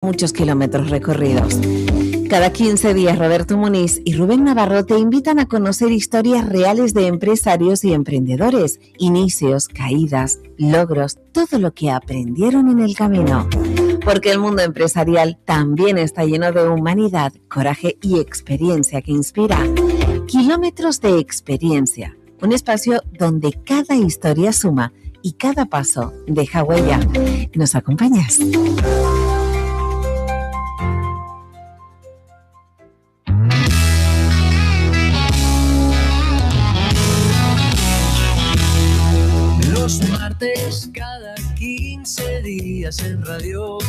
Muchos kilómetros recorridos. Cada 15 días Roberto Muniz y Rubén Navarro te invitan a conocer historias reales de empresarios y emprendedores, inicios, caídas, logros, todo lo que aprendieron en el camino. Porque el mundo empresarial también está lleno de humanidad, coraje y experiencia que inspira. Kilómetros de experiencia, un espacio donde cada historia suma y cada paso deja huella. ¿Nos acompañas? Los martes cada 15 días en radio.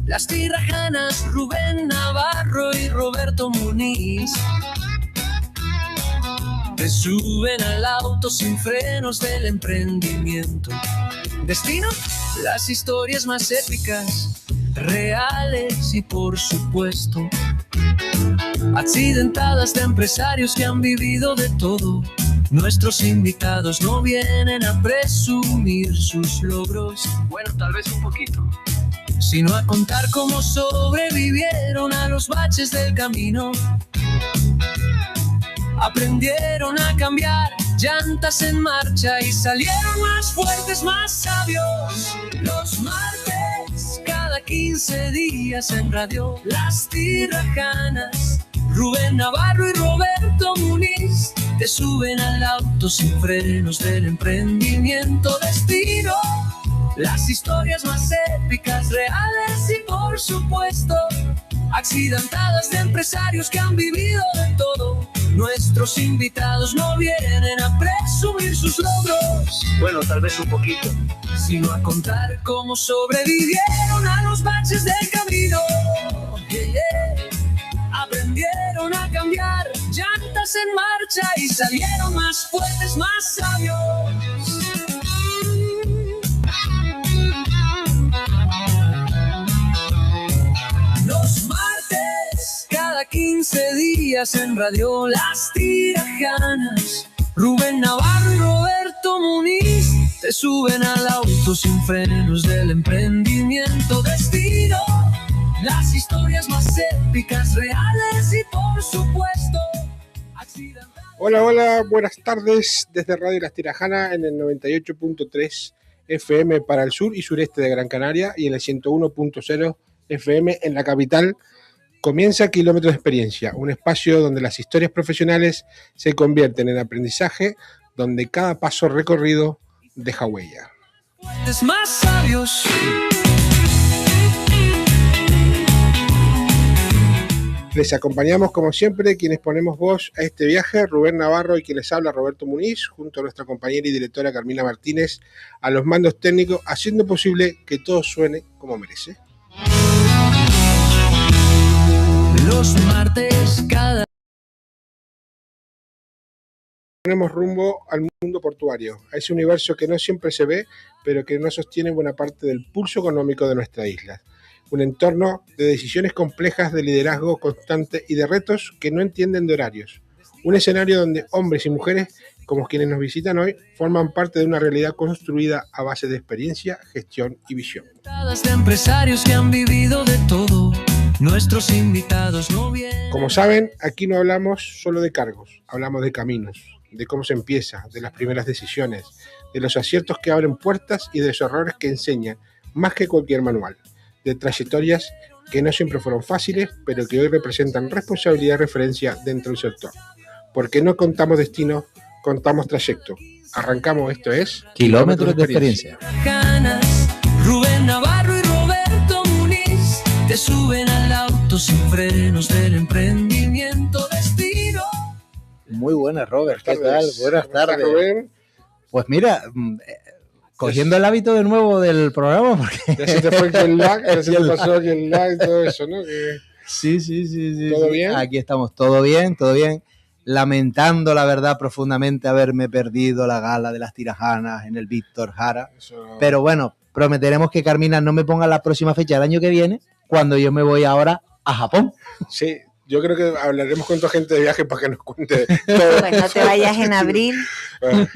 Las Tirajanas, Rubén Navarro y Roberto Muniz te suben al auto sin frenos del emprendimiento. Destino, las historias más épicas, reales y por supuesto accidentadas de empresarios que han vivido de todo. Nuestros invitados no vienen a presumir sus logros, bueno, tal vez un poquito, sino a contar cómo sobrevivieron a los baches del camino. Aprendieron a cambiar llantas en marcha y salieron más fuertes, más sabios. Los martes, cada 15 días en radio. Las Tirajanas, Rubén Navarro y Roberto Muniz te suben al auto sin frenos del emprendimiento. Destino, las historias más épicas, reales y por supuesto accidentadas de empresarios que han vivido de todo. Nuestros invitados no vienen a presumir sus logros, bueno, tal vez un poquito, sino a contar cómo sobrevivieron a los baches del camino. Yeah, yeah. Aprendieron a cambiar llantas en marcha y salieron más fuertes, más sabios. Los martes, cada 15 días en radio. Las Tirajanas, Rubén Navarro y Roberto Muniz te suben al auto sin frenos del emprendimiento. Destino, las historias más épicas, reales y por supuesto accidentadas. Hola, buenas tardes desde Radio Las Tirajanas en el 98.3 FM para el sur y sureste de Gran Canaria y en el 101.0 FM en la capital. Comienza Kilómetros de Experiencia, un espacio donde las historias profesionales se convierten en aprendizaje, donde cada paso recorrido deja huella. Más sabios. Les acompañamos como siempre quienes ponemos voz a este viaje, Rubén Navarro y quien les habla, Roberto Muniz, junto a nuestra compañera y directora Carmina Martínez, a los mandos técnicos, haciendo posible que todo suene como merece. Los martes cada... Ponemos rumbo al mundo portuario, a ese universo que no siempre se ve, pero que no sostiene buena parte del pulso económico de nuestra isla. Un entorno de decisiones complejas, de liderazgo constante y de retos que no entienden de horarios. Un escenario donde hombres y mujeres, como quienes nos visitan hoy, forman parte de una realidad construida a base de experiencia, gestión y visión. De empresarios que han vivido de todo. Nuestros invitados no vienen. Como saben, aquí no hablamos solo de cargos, hablamos de caminos, de cómo se empieza, de las primeras decisiones, de los aciertos que abren puertas y de los errores que enseñan más que cualquier manual, de trayectorias que no siempre fueron fáciles, pero que hoy representan responsabilidad y referencia dentro del sector. Porque no contamos destino, contamos trayecto. Arrancamos, esto es Kilómetros de Experiencia. Rubén Navarro y Roberto Muniz te suben al auto sin frenos del emprendimiento. Destino. Muy buenas, Robert. ¿Qué tal? Buenas tardes. Rubén. Pues mira, cogiendo el hábito de nuevo del programa, porque ya se te fue el lag, ya se te pasó el lag y todo eso, ¿no? Que... Sí. ¿Todo bien? Aquí estamos, todo bien. Lamentando, la verdad, profundamente haberme perdido la gala de las Tirajanas en el Víctor Jara. Eso... Pero bueno, prometeremos que Carmina no me ponga la próxima fecha del año que viene, cuando yo me voy ahora a Japón. Sí, Yo creo que hablaremos con tu agente de viaje para que nos cuente todo. Pues no te vayas en abril. Bueno.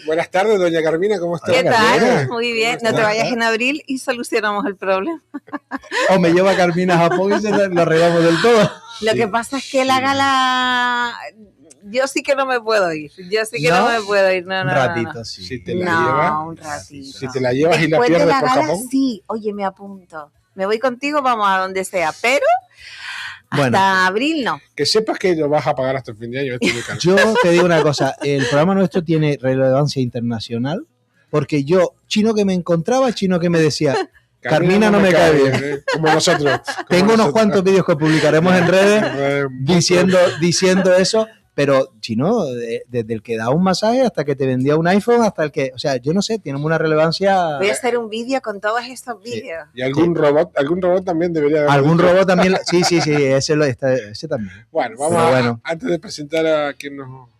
Buenas tardes, doña Carmina, ¿cómo está? ¿Qué tal? Carmina? Muy bien. No te vayas en abril y solucionamos el problema. O me lleva Carmina a Japón y se lo arreglamos del todo. Lo que pasa es que la gala... Yo sí que no me puedo ir. No me puedo ir. No, un ratito, sí. Si te la llevas, un ratito. Si te la llevas y la Después pierdes de la por gala, Japón. sí. Oye, me apunto. Me voy contigo, vamos a donde sea. Pero Bueno, hasta abril no. Que sepas que lo vas a pagar hasta el fin de año. yo te digo una cosa, el programa nuestro tiene relevancia internacional porque yo, chino que me encontraba, chino que me decía, Carmina no me cae bien. Como nosotros. Tengo unos cuantos vídeos que publicaremos en redes diciendo eso, pero chino, desde el que da un masaje hasta que te vendía un iPhone, hasta el que, o sea, yo no sé, tiene una relevancia. Voy a hacer un vídeo con todos estos vídeos. Y algún robot también debería haber. Algún robot también, sí, ese también. Bueno, vamos antes de presentar a quien nos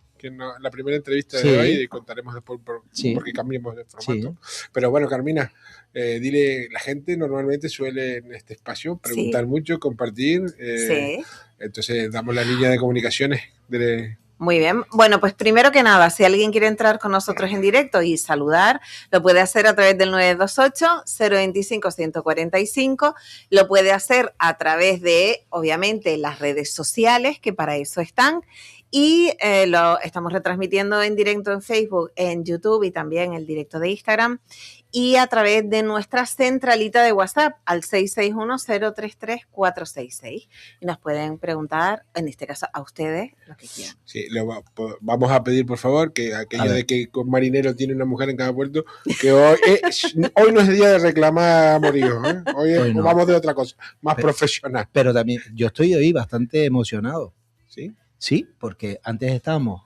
la primera entrevista de hoy, y contaremos después porque cambiamos de formato. Sí. Pero bueno, Carmina, dile, la gente normalmente suele en este espacio preguntar mucho, compartir. Entonces damos la línea de comunicaciones. Muy bien. Bueno, pues primero que nada, si alguien quiere entrar con nosotros en directo y saludar, lo puede hacer a través del 928-025-145, lo puede hacer a través de, obviamente, las redes sociales, que para eso están, y lo estamos retransmitiendo en directo en Facebook, en YouTube y también el directo de Instagram, y a través de nuestra centralita de WhatsApp al 661-033-466. Y nos pueden preguntar, en este caso a ustedes, lo que quieran. Sí, vamos a pedir, por favor, que aquello de que con marinero tiene una mujer en cada puerto, que hoy no es día de reclamar amoríos, ¿eh? Hoy no. Vamos de otra cosa, más profesional. Pero también, yo estoy hoy bastante emocionado. ¿Sí? Sí, porque antes estamos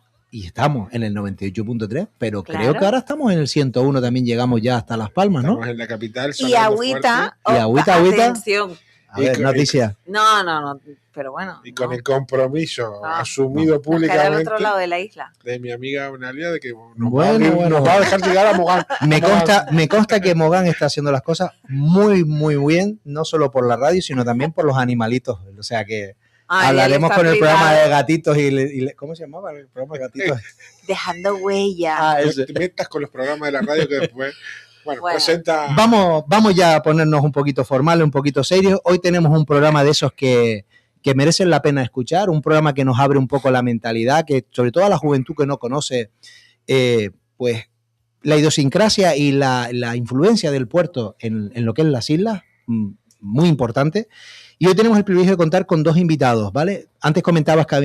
en el 98.3, pero creo que ahora estamos en el 101, también llegamos ya hasta Las Palmas, ¿no? Estamos en la capital. Y agüita, atención. A ver, noticias. No, pero bueno. Y con el compromiso asumido públicamente al otro lado de la isla. De mi amiga Unalia, de que nos va a dejar llegar a Mogán. Me consta que Mogán está haciendo las cosas muy, muy bien, no solo por la radio, sino también por los animalitos. O sea que hablaremos con el programa de gatitos y ¿cómo se llamaba el programa de gatitos? Dejando huella. No te metas con los programas de la radio que después... Bueno, presenta... Vamos ya a ponernos un poquito formales, un poquito serios. Hoy tenemos un programa de esos que merecen la pena escuchar, un programa que nos abre un poco la mentalidad, que sobre todo a la juventud que no conoce pues la idiosincrasia y la influencia del puerto en lo que es las islas, muy importante. Y hoy tenemos el privilegio de contar con dos invitados, ¿vale? Antes comentabas que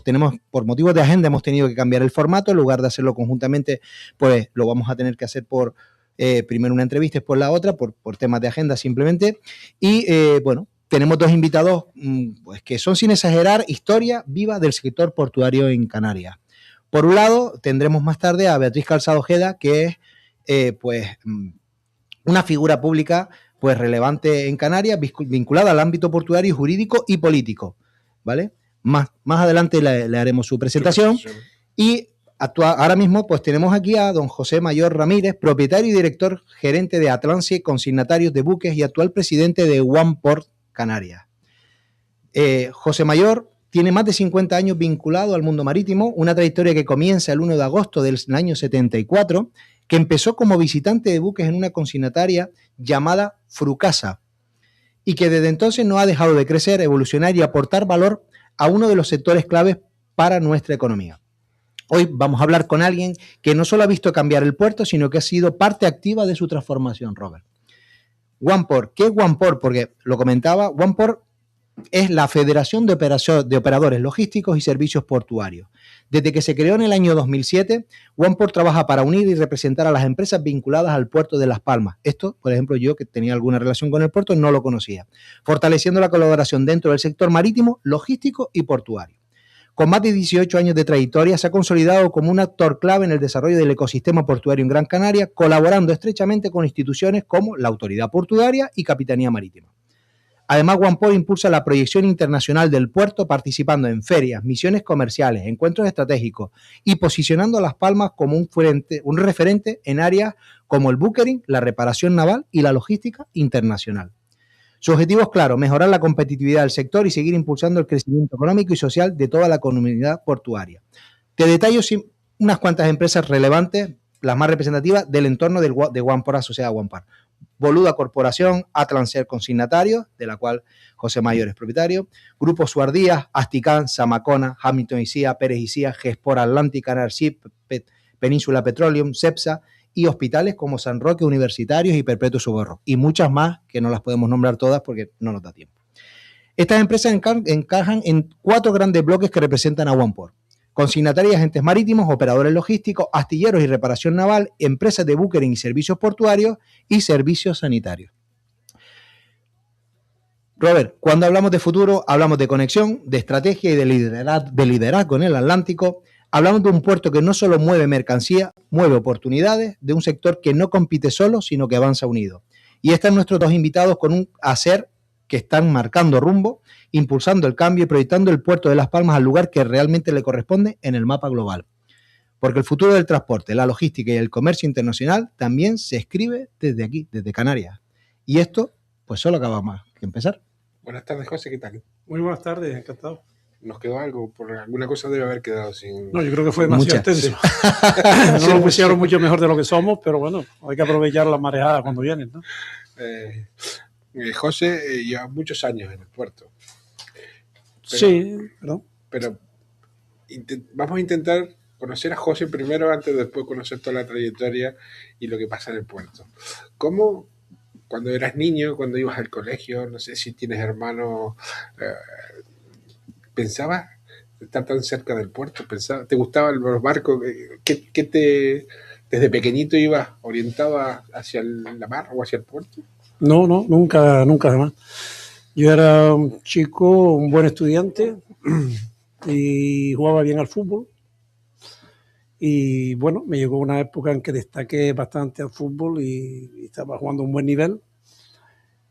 tenemos por motivos de agenda, hemos tenido que cambiar el formato. En lugar de hacerlo conjuntamente, pues lo vamos a tener que hacer por primero una entrevista y después la otra, por temas de agenda simplemente. Y bueno, tenemos dos invitados pues que son, sin exagerar, historia viva del sector portuario en Canarias. Por un lado, tendremos más tarde a Beatriz Calzado Ojeda, que es pues una figura pública pues relevante en Canarias, vinculada al ámbito portuario, jurídico y político, ¿vale? Más adelante le haremos su presentación. Y ahora mismo pues tenemos aquí a don José Mayor Ramírez, propietario y director gerente de Atlance Consignatarios de Buques y actual presidente de One Port Canarias. José Mayor tiene más de 50 años vinculado al mundo marítimo, una trayectoria que comienza el 1 de agosto del año 74, que empezó como visitante de buques en una consignataria llamada Frucasa y que desde entonces no ha dejado de crecer, evolucionar y aportar valor a uno de los sectores claves para nuestra economía. Hoy vamos a hablar con alguien que no solo ha visto cambiar el puerto, sino que ha sido parte activa de su transformación, Robert. OnePort, ¿qué es OnePort? Porque lo comentaba, OnePort es la Federación de Operadores Logísticos y Servicios Portuarios. Desde que se creó en el año 2007, OnePort trabaja para unir y representar a las empresas vinculadas al puerto de Las Palmas. Esto, por ejemplo, yo que tenía alguna relación con el puerto no lo conocía, fortaleciendo la colaboración dentro del sector marítimo, logístico y portuario. Con más de 18 años de trayectoria, se ha consolidado como un actor clave en el desarrollo del ecosistema portuario en Gran Canaria, colaborando estrechamente con instituciones como la Autoridad Portuaria y Capitanía Marítima. Además, OnePort impulsa la proyección internacional del puerto, participando en ferias, misiones comerciales, encuentros estratégicos y posicionando a Las Palmas como un referente en áreas como el bunkering, la reparación naval y la logística internacional. Su objetivo es claro, mejorar la competitividad del sector y seguir impulsando el crecimiento económico y social de toda la comunidad portuaria. Te detallo unas cuantas empresas relevantes, las más representativas del entorno de OnePort asociada a OnePart. Boluda Corporación, Atlanser Consignatario, de la cual José Mayor es propietario, Grupo Suardías, Asticán, Samacona, Hamilton y Cia, Pérez y Cia, Gespor Atlántica, Narcip, Península Petroleum, Cepsa y hospitales como San Roque, Universitarios y Perpetuo Socorro, y muchas más que no las podemos nombrar todas porque no nos da tiempo. Estas empresas encajan en 4 grandes bloques que representan a OnePort: consignatarios y agentes marítimos, operadores logísticos, astilleros y reparación naval, empresas de bunkering y servicios portuarios y servicios sanitarios. Robert, cuando hablamos de futuro, hablamos de conexión, de estrategia y de liderazgo en el Atlántico. Hablamos de un puerto que no solo mueve mercancía, mueve oportunidades, de un sector que no compite solo, sino que avanza unido. Y están nuestros 2 invitados con un hacer que están marcando rumbo, impulsando el cambio y proyectando el puerto de Las Palmas al lugar que realmente le corresponde en el mapa global. Porque el futuro del transporte, la logística y el comercio internacional también se escribe desde aquí, desde Canarias. Y esto, pues solo acaba más que empezar. Buenas tardes, José, ¿qué tal? Muy buenas tardes, encantado. ¿Nos quedó algo? Por alguna cosa debe haber quedado sin... No, yo creo que fue demasiado extenso. No lo pusieron mucho mejor de lo que somos, pero bueno, hay que aprovechar las marejadas cuando vienen, ¿no? José lleva muchos años en el puerto. Sí, ¿no? Pero vamos a intentar conocer a José primero, antes de después conocer toda la trayectoria y lo que pasa en el puerto. ¿Cómo, cuando eras niño, cuando ibas al colegio, no sé si tienes hermanos, pensabas estar tan cerca del puerto? ¿Te gustaban los barcos? ¿Desde pequeñito ibas orientado hacia la mar o hacia el puerto? No, nunca además. Yo era un chico, un buen estudiante y jugaba bien al fútbol. Y bueno, me llegó una época en que destaqué bastante al fútbol y estaba jugando a un buen nivel.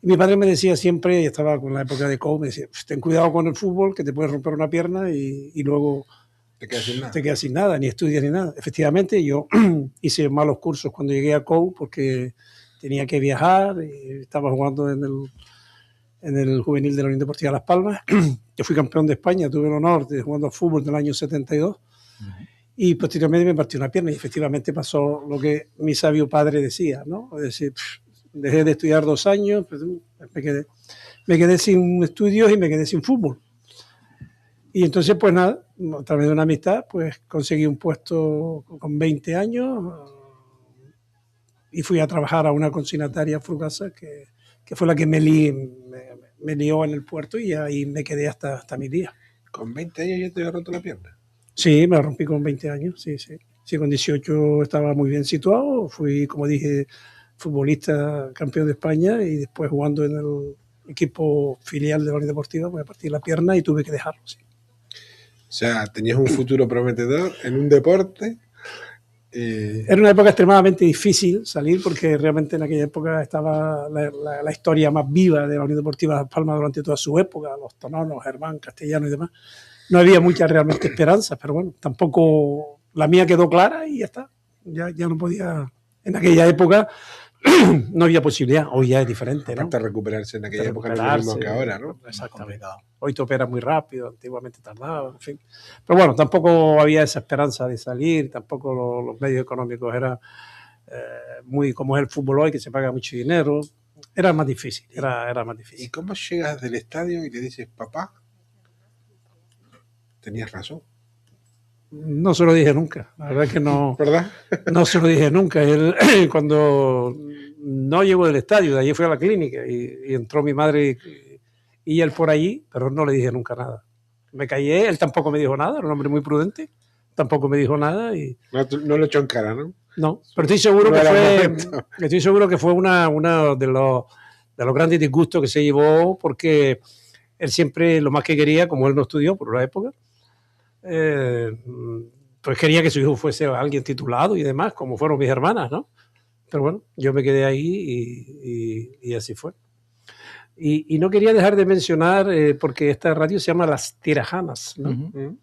Y mi padre me decía siempre, y estaba con la época de COVID, me decía, ten cuidado con el fútbol, que te puedes romper una pierna y luego te quedas sin nada, ni estudias ni nada. Efectivamente, yo hice malos cursos cuando llegué a COU porque tenía que viajar, estaba jugando en el juvenil de la Unión Deportiva Las Palmas. Yo fui campeón de España, tuve el honor de jugando al fútbol en el año 72. Y posteriormente me partí una pierna y efectivamente pasó lo que mi sabio padre decía, ¿no? Es decir, dejé de estudiar 2 años, pues me quedé sin estudios y me quedé sin fútbol. Y entonces, pues nada, a través de una amistad, pues conseguí un puesto con 20 años y fui a trabajar a una consignataria Frugasa que fue la que me lió en el puerto y ahí me quedé hasta mi día. ¿Con 20 años ya te había roto la pierna? Sí, me la rompí con 20 años, sí. Sí, con 18 estaba muy bien situado, fui, como dije, futbolista campeón de España y después jugando en el equipo filial de la Unión Deportiva me partí la pierna y tuve que dejarlo, sí. O sea, tenías un futuro prometedor en un deporte. Era una época extremadamente difícil salir porque realmente en aquella época estaba la historia más viva de la Unión Deportiva Las Palmas durante toda su época, los Tononos, Germán, Castellano y demás. No había mucha realmente esperanza, pero bueno, tampoco la mía quedó clara y ya está. Ya no podía, en aquella época no había posibilidad, hoy ya es diferente, ¿no? Aparte de recuperarse en aquella época no es lo mismo que ahora, ¿no? Exactamente. Hoy te operas muy rápido, antiguamente tardaba, en fin. Pero bueno, tampoco había esa esperanza de salir, tampoco los medios económicos eran muy como es el fútbol hoy, que se paga mucho dinero. Era más difícil, era más difícil. ¿Y cómo llegas del estadio y le dices, papá, tenías razón? No se lo dije nunca, la verdad es que no. ¿Verdad? No se lo dije nunca. Él, cuando no llegó del estadio, de allí fui a la clínica y entró mi madre y él por allí, pero no le dije nunca nada. Me callé, él tampoco me dijo nada, era un hombre muy prudente, tampoco me dijo nada. Y no lo echó en cara, ¿no? No, pero estoy seguro que fue una de los grandes disgustos que se llevó, porque él siempre, lo más que quería, como él no estudió por la época, pues quería que su hijo fuese alguien titulado y demás, como fueron mis hermanas, ¿no? Pero bueno, yo me quedé ahí y así fue. Y no quería dejar de mencionar, porque esta radio se llama Las Tirajanas, ¿no? Uh-huh.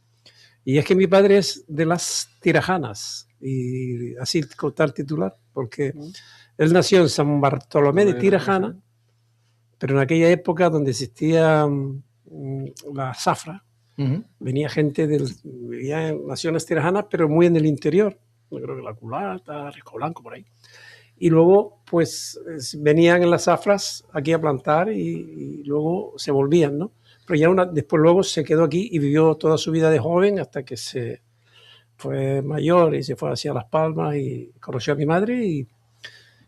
Y es que mi padre es de Las Tirajanas, y así tal titular, porque él nació en San Bartolomé de Tirajana, pero en aquella época donde existían la zafra, venía gente vivía en naciones tirajanas, pero muy en el interior. Yo creo que La Culata, Risco Blanco, por ahí. Y luego, pues, venían en las zafras aquí a plantar y luego se volvían, ¿no? Pero ya después luego se quedó aquí y vivió toda su vida de joven hasta que se fue mayor y se fue hacia Las Palmas y conoció a mi madre,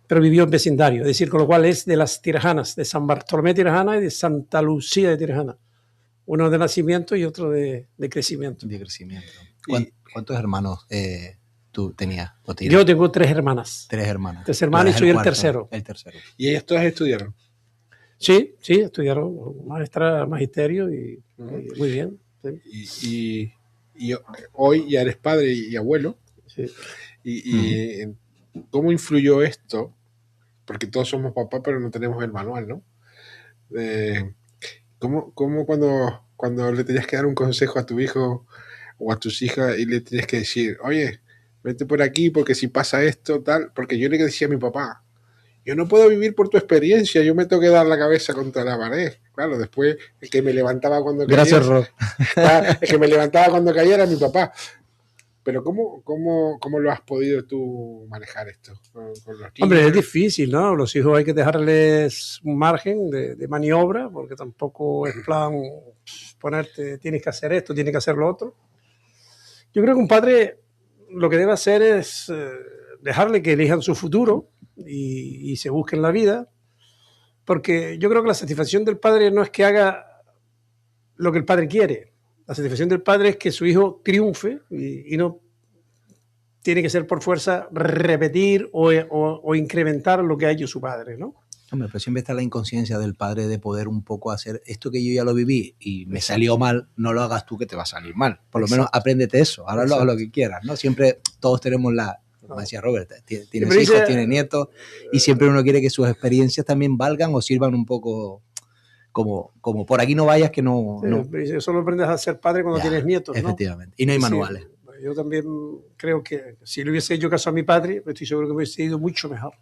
pero vivió en vecindario, es decir, con lo cual es de las tirajanas, de San Bartolomé de Tirajana y de Santa Lucía de Tirajana. Uno de nacimiento y otro de crecimiento. De crecimiento. ¿Cuántos hermanos tú tenías? Yo tengo 3 hermanas. 3 hermanas. 3 hermanas y soy el tercero. El tercero. ¿Y ellas todas estudiaron? Sí, estudiaron magisterio y muy bien. Sí. Y hoy ya eres padre y abuelo. Sí. ¿Y cómo influyó esto? Porque todos somos papás, pero no tenemos el manual, ¿no? ¿Cómo cuando le tenías que dar un consejo a tu hijo o a tus hijas y le tenías que decir, oye, vete por aquí porque si pasa esto, tal? Porque yo le decía a mi papá, yo no puedo vivir por tu experiencia, yo me tengo que dar la cabeza contra la pared. Claro, después el que me levantaba cuando caía. Gracias, Rob. El que me levantaba cuando caía era mi papá. Pero ¿cómo lo has podido tú manejar esto con los niños? Hombre, es difícil, ¿no? Los hijos hay que dejarles un margen de maniobra, porque tampoco es plan ponerte, tienes que hacer esto, tienes que hacer lo otro. Yo creo que un padre lo que debe hacer es dejarle que elijan su futuro y se busquen la vida, porque yo creo que la satisfacción del padre no es que haga lo que el padre quiere. La satisfacción del padre es que su hijo triunfe y no tiene que ser por fuerza repetir o incrementar lo que ha hecho su padre, ¿no? Hombre, pero siempre está la inconsciencia del padre de poder un poco hacer esto que yo ya lo viví y me salió mal, no lo hagas tú que te va a salir mal. Por lo menos apréndete eso, ahora lo hagas lo que quieras, ¿no? Siempre todos tenemos como decía Robert, tienes hijos, tienes nietos y siempre uno quiere que sus experiencias también valgan o sirvan un poco como por aquí no vayas que no... Sí, no. Solo aprendes a ser padre cuando tienes nietos, ¿no? Efectivamente, y no hay manuales. Sí, yo también creo que si le hubiese hecho caso a mi padre, estoy seguro que me hubiese ido mucho mejor.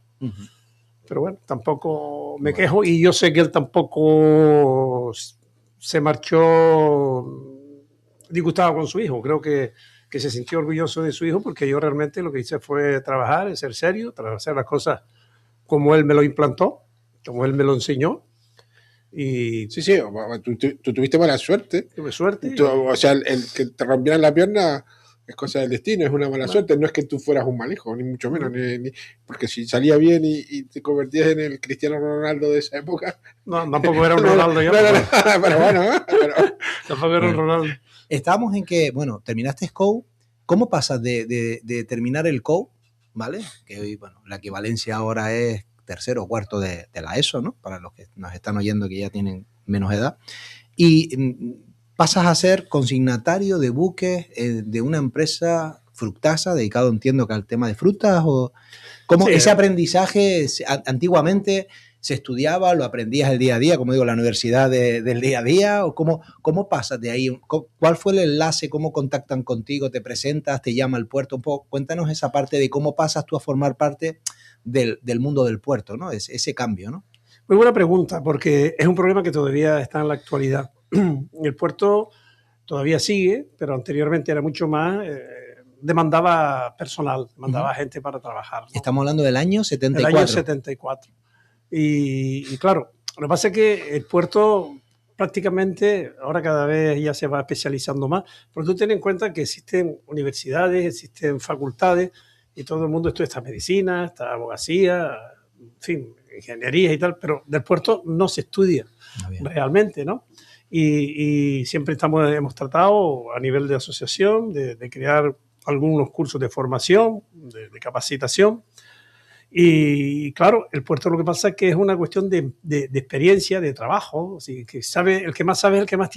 Pero bueno, tampoco me quejo y yo sé que él tampoco se marchó disgustado con su hijo. Creo que se sintió orgulloso de su hijo porque yo realmente lo que hice fue trabajar, ser serio, hacer las cosas como él me lo implantó, como él me lo enseñó. Y sí, tú tuviste mala suerte. Tuve suerte. O sea, el que te rompieran la pierna es cosa del destino, es una mala suerte. No es que tú fueras un mal hijo, ni mucho menos. Porque si salía bien y te convertías en el Cristiano Ronaldo de esa época. No, tampoco era un Ronaldo yo. Pero bueno, tampoco era un Ronaldo. Estábamos en que, bueno, terminaste COU. ¿Cómo pasas de terminar el COU, ¿vale? Que hoy, bueno, la equivalencia ahora es tercero o cuarto de la ESO, ¿no? Para los que nos están oyendo que ya tienen menos edad. Y pasas a ser consignatario de buques de una empresa Fructasa, dedicado, entiendo, que al tema de frutas, o cómo ese aprendizaje antiguamente se estudiaba, lo aprendías el día a día, como digo, la universidad del día a día, o cómo pasas de ahí, cuál fue el enlace, cómo contactan contigo, te presentas, te llama al puerto, un poco, cuéntanos esa parte de cómo pasas tú a formar parte del mundo del puerto, ¿no? Ese cambio, ¿no? Muy buena pregunta, porque es un problema que todavía está en la actualidad. El puerto todavía sigue, pero anteriormente era mucho más, demandaba personal, demandaba gente para trabajar, ¿no? Estamos hablando del año 74. El año 74. Y claro, lo que pasa es que el puerto prácticamente ahora cada vez ya se va especializando más, pero tú ten en cuenta que existen universidades, existen facultades, y todo el mundo estudia esta medicina, esta abogacía, en fin, ingeniería y tal, pero del puerto no se estudia realmente, ¿no? Y siempre hemos tratado a nivel de asociación de crear algunos cursos de formación, de capacitación. Y claro, el puerto lo que pasa es que es una cuestión de experiencia, de trabajo. Así que el que más sabe es el que más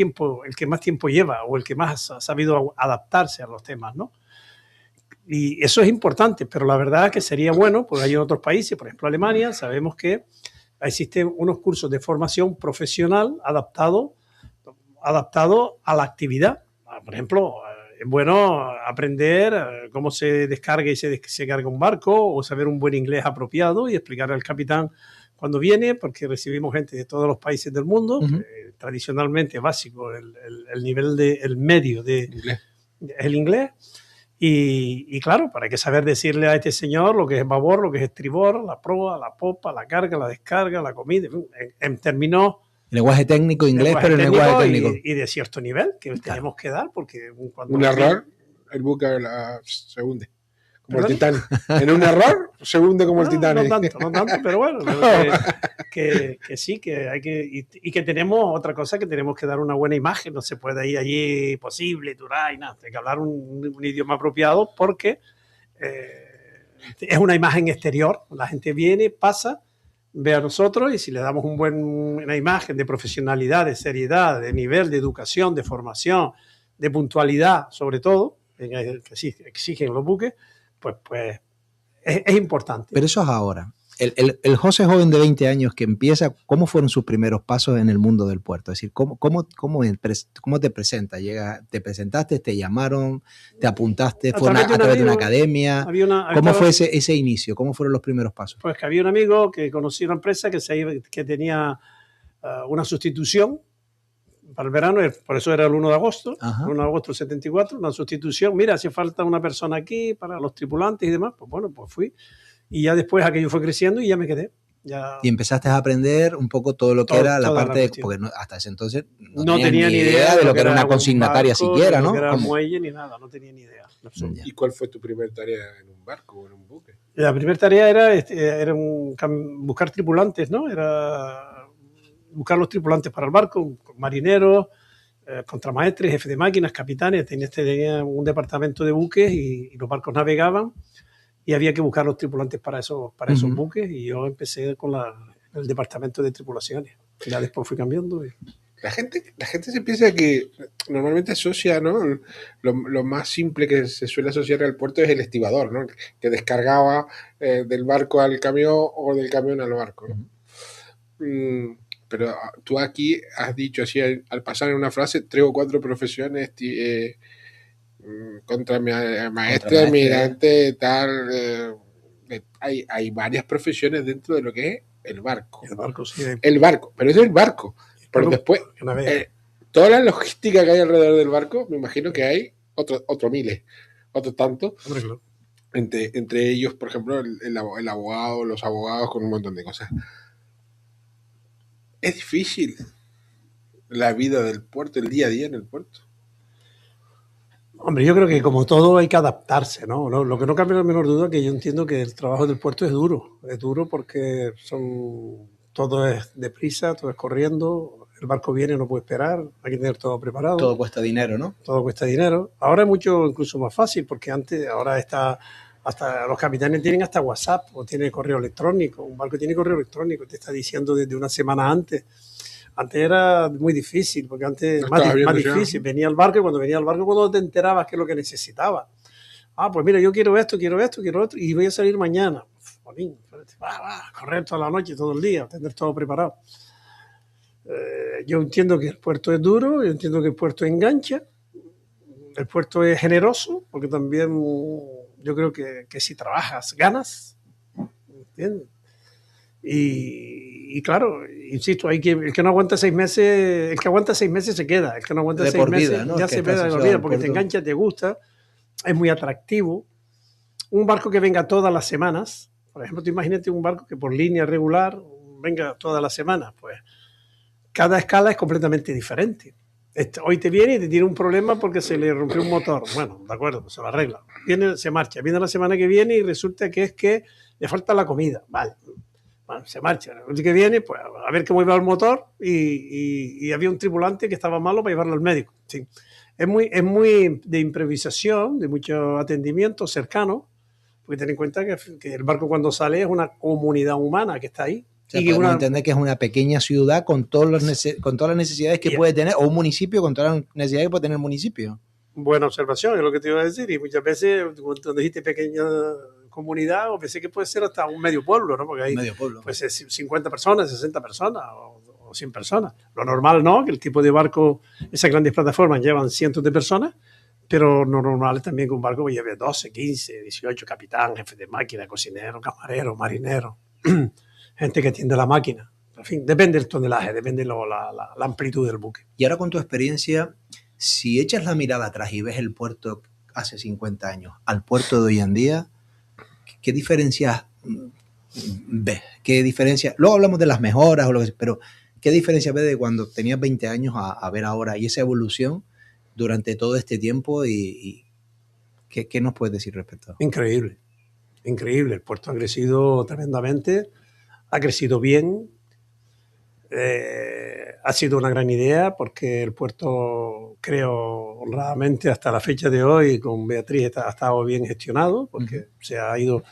tiempo lleva o el que más ha sabido adaptarse a los temas, ¿no? Y eso es importante, pero la verdad es que sería bueno, porque hay en otros países, por ejemplo Alemania, sabemos que existen unos cursos de formación profesional adaptados a la actividad. Por ejemplo, es bueno aprender cómo se descarga y se carga un barco, o saber un buen inglés apropiado y explicarle al capitán cuando viene, porque recibimos gente de todos los países del mundo, tradicionalmente básico, el nivel el medio de Inglés. el inglés. Y claro, para que saber decirle a este señor lo que es babor, lo que es estribor, la proa, la popa, la carga, la descarga, la comida, en términos... Lenguaje técnico inglés, pero en lenguaje técnico. Y de cierto nivel que tenemos que dar, porque cuando... Un error, el buque se hunde. Como el Titanic. En un error, se hunde como el Titanic. No tanto, pero bueno, que sí, que hay que... Y que tenemos otra cosa, que tenemos que dar una buena imagen. No se puede ir allí posible, durar y nada. Hay que hablar un idioma apropiado, porque es una imagen exterior. La gente viene, pasa, ve a nosotros, y si le damos una imagen de profesionalidad, de seriedad, de nivel, de educación, de formación, de puntualidad, sobre todo, que sí exigen los buques, pues es importante. Pero eso es ahora. El José joven de 20 años que empieza, ¿cómo fueron sus primeros pasos en el mundo del puerto? Es decir, ¿cómo te presentas? ¿Te presentaste, te llamaron, te apuntaste, fue a través de una academia? ¿Cómo fue ese inicio? ¿Cómo fueron los primeros pasos? Pues que había un amigo que conocía una empresa que tenía una sustitución para el verano, por eso era el 1 de agosto, el 1 de agosto del 74, una sustitución. Mira, hace falta una persona aquí para los tripulantes y demás. Pues bueno, pues fui. Y ya después aquello fue creciendo y ya me quedé. Y empezaste a aprender un poco todo lo que era la parte porque hasta ese entonces no tenía ni idea de lo que era una consignataria barco, siquiera, ¿no? No era muelle ni nada, no tenía ni idea. ¿Y cuál fue tu primera tarea en un barco o en un buque? La primera tarea era buscar tripulantes, ¿no? Era buscar los tripulantes para el barco, marineros, contramaestres, jefes de máquinas, capitanes. Tenía un departamento de buques y los barcos navegaban y había que buscar los tripulantes para esos buques, y yo empecé con el departamento de tripulaciones. Ya después fui cambiando. La gente se piensa que normalmente asocia, ¿no? Lo más simple que se suele asociar al puerto es el estibador, ¿no? Que descargaba del barco al camión o del camión al barco, ¿no? Pero tú aquí has dicho así al pasar en una frase 3 o 4 profesiones, maestre, almirante, tal. Hay varias profesiones dentro de lo que es el barco. El barco, sí. El barco, pero es el barco. Pero después, toda la logística que hay alrededor del barco, me imagino que hay otro miles, otro tanto. Claro. Entre ellos, por ejemplo, el abogado, los abogados, con un montón de cosas. Es difícil la vida del puerto, el día a día en el puerto. Hombre, yo creo que como todo hay que adaptarse, ¿no? Lo que no cambia la menor duda es que yo entiendo que el trabajo del puerto es duro. Es duro porque todo es deprisa, todo es corriendo. El barco viene, no puede esperar, hay que tener todo preparado. Todo cuesta dinero, ¿no? Todo cuesta dinero. Ahora es mucho incluso más fácil, porque ahora hasta los capitanes tienen hasta WhatsApp o tienen correo electrónico. Un barco tiene correo electrónico, te está diciendo desde una semana antes. Antes era muy difícil, porque antes más difícil. Venía al barco, y cuando venía al barco, cuando te enterabas qué es lo que necesitaba. Pues mira, yo quiero esto, y voy a salir mañana. Correr toda la noche, todo el día, tener todo preparado. Yo entiendo que el puerto es duro, yo entiendo que el puerto engancha, el puerto es generoso, porque también yo creo que si trabajas, ganas, ¿entiendes? Y claro, insisto, el que no aguanta 6 meses, el que aguanta 6 meses se queda, el que no aguanta de 6 meses vida, ¿no? ya se queda de por vida, porque te engancha, te gusta, es muy atractivo. Un barco que venga todas las semanas, por ejemplo, tú imagínate un barco que por línea regular venga todas las semanas, pues cada escala es completamente diferente. Hoy te viene y te tiene un problema porque se le rompió un motor. Bueno, de acuerdo, pues se lo arregla. Se marcha. Viene la semana que viene y resulta que es que le falta la comida. Vale. Bueno, se marcha. El que viene, pues a ver cómo iba el motor, y había un tripulante que estaba malo para llevarlo al médico. Sí. Es muy de improvisación, de mucho atendimiento cercano, porque ten en cuenta que el barco cuando sale es una comunidad humana que está ahí. O sea, podemos entender que es una pequeña ciudad con todas las necesidades que puede tener, o un municipio con todas las necesidades que puede tener el municipio. Buena observación, es lo que te iba a decir. Y muchas veces, cuando dijiste pequeña comunidad, o pensé que puede ser hasta un medio pueblo, ¿no? Porque hay pues 50 personas, 60 personas o 100 personas. Lo normal, ¿no? Que el tipo de barco, esas grandes plataformas llevan cientos de personas, pero lo normal es también que un barco lleve 12, 15, 18 capitán, jefe de máquina, cocinero, camarero, marinero. gente que atiende la máquina. En fin, depende del tonelaje, depende la amplitud del buque. Y ahora con tu experiencia, si echas la mirada atrás y ves el puerto hace 50 años al puerto de hoy en día, ¿qué diferencias ves? ¿Qué diferencias? Luego hablamos de las mejoras, o lo que, pero ¿qué diferencia ves de cuando tenías 20 años a ver ahora y esa evolución durante todo este tiempo? ¿Y qué nos puedes decir respecto a eso? Increíble, increíble. El puerto ha crecido tremendamente, ha crecido bien. Ha sido una gran idea porque el puerto, creo honradamente, hasta la fecha de hoy con Beatriz ha estado bien gestionado porque se ha ido.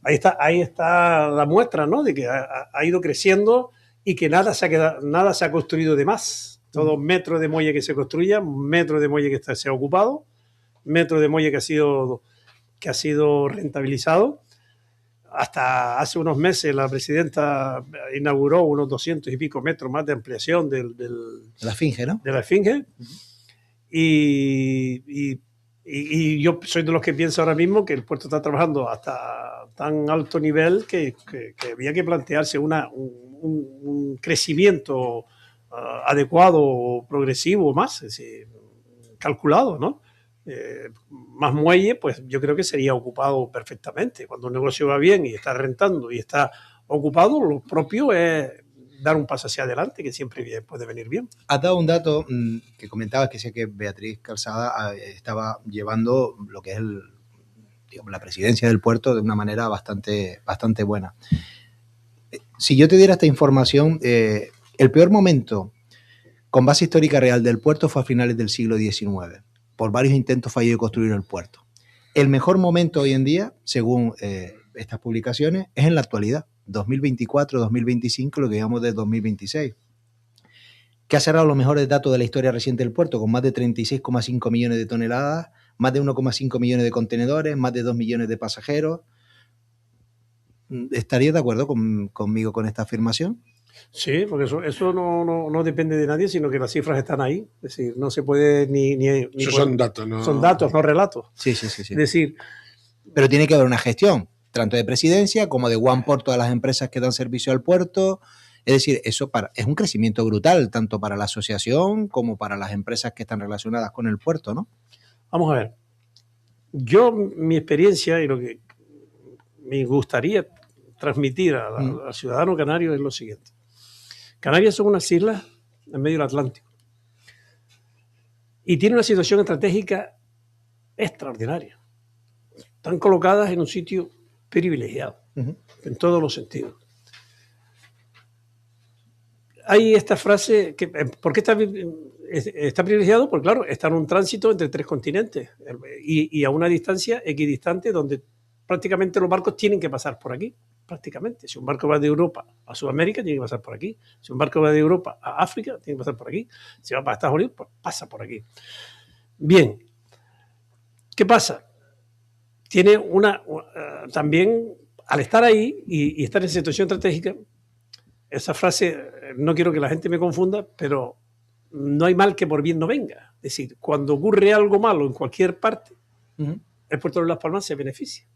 Ahí está la muestra, ¿no? De que ha ido creciendo y que nada se ha construido de más. Todo metro de muelle que se construya, metro de muelle que se ha ocupado, metro de muelle que ha sido rentabilizado. Hasta hace unos meses la presidenta inauguró unos 200 y pico metros más de ampliación de la Esfinge, ¿no? De la Esfinge. Y yo soy de los que pienso ahora mismo que el puerto está trabajando hasta tan alto nivel que había que plantearse un crecimiento adecuado, progresivo, más calculado, ¿no? Más muelle, pues yo creo que sería ocupado perfectamente. Cuando un negocio va bien y está rentando y está ocupado, lo propio es dar un paso hacia adelante, que siempre puede venir bien. Has dado un dato que comentabas, que sé que Beatriz Calzada estaba llevando lo que es la presidencia del puerto de una manera bastante buena. Si yo te diera esta información, el peor momento con base histórica real del puerto fue a finales del siglo XIX. Por varios intentos fallidos de construir el puerto. El mejor momento hoy en día, según estas publicaciones, es en la actualidad, 2024, 2025, lo que llamamos de 2026, que ha cerrado los mejores datos de la historia reciente del puerto, con más de 36,5 millones de toneladas, más de 1,5 millones de contenedores, más de 2 millones de pasajeros. ¿Estarías de acuerdo conmigo con esta afirmación? Sí, porque eso no depende de nadie, sino que las cifras están ahí. Es decir, no se puede ni son datos, ¿no? Son datos, no relatos. Sí. Es decir, pero tiene que haber una gestión, tanto de presidencia como de OnePort, todas las empresas que dan servicio al puerto. Es decir, eso es un crecimiento brutal, tanto para la asociación como para las empresas que están relacionadas con el puerto, ¿no? Vamos a ver. Mi experiencia y lo que me gustaría transmitir al ciudadano canario es lo siguiente. Canarias son unas islas en medio del Atlántico y tiene una situación estratégica extraordinaria. Están colocadas en un sitio privilegiado, en todos los sentidos. Hay esta frase, ¿por qué está privilegiado? Porque claro, está en un tránsito entre 3 continentes y a una distancia equidistante donde prácticamente los barcos tienen que pasar por aquí. Prácticamente. Si un barco va de Europa a Sudamérica, tiene que pasar por aquí. Si un barco va de Europa a África, tiene que pasar por aquí. Si va para Estados Unidos, pues pasa por aquí. Bien. ¿Qué pasa? Tiene también, al estar ahí y estar en situación estratégica, esa frase, no quiero que la gente me confunda, pero no hay mal que por bien no venga. Es decir, cuando ocurre algo malo en cualquier parte, el puerto de Las Palmas se beneficia.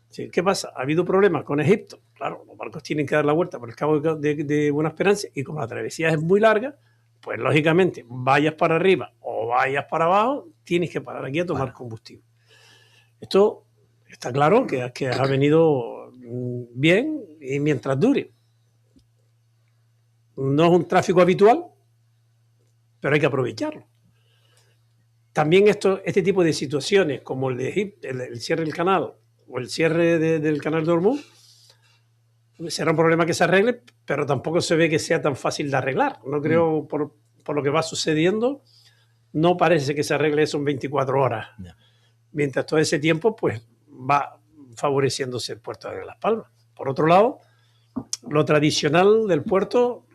Sí, ¿qué pasa? Ha habido problemas con Egipto. Claro, los barcos tienen que dar la vuelta por el Cabo de Buena Esperanza y como la travesía es muy larga, pues lógicamente vayas para arriba o vayas para abajo, tienes que parar aquí a tomar combustible. Esto está claro que ha venido bien y mientras dure. No es un tráfico habitual, pero hay que aprovecharlo. También este tipo de situaciones como el de Egipto, el cierre del canal, o el cierre del canal de Hormuz, será un problema que se arregle, pero tampoco se ve que sea tan fácil de arreglar. No creo, por lo que va sucediendo, no parece que se arregle eso en 24 horas. No. Mientras todo ese tiempo, pues va favoreciéndose el puerto de Las Palmas. Por otro lado, lo tradicional del puerto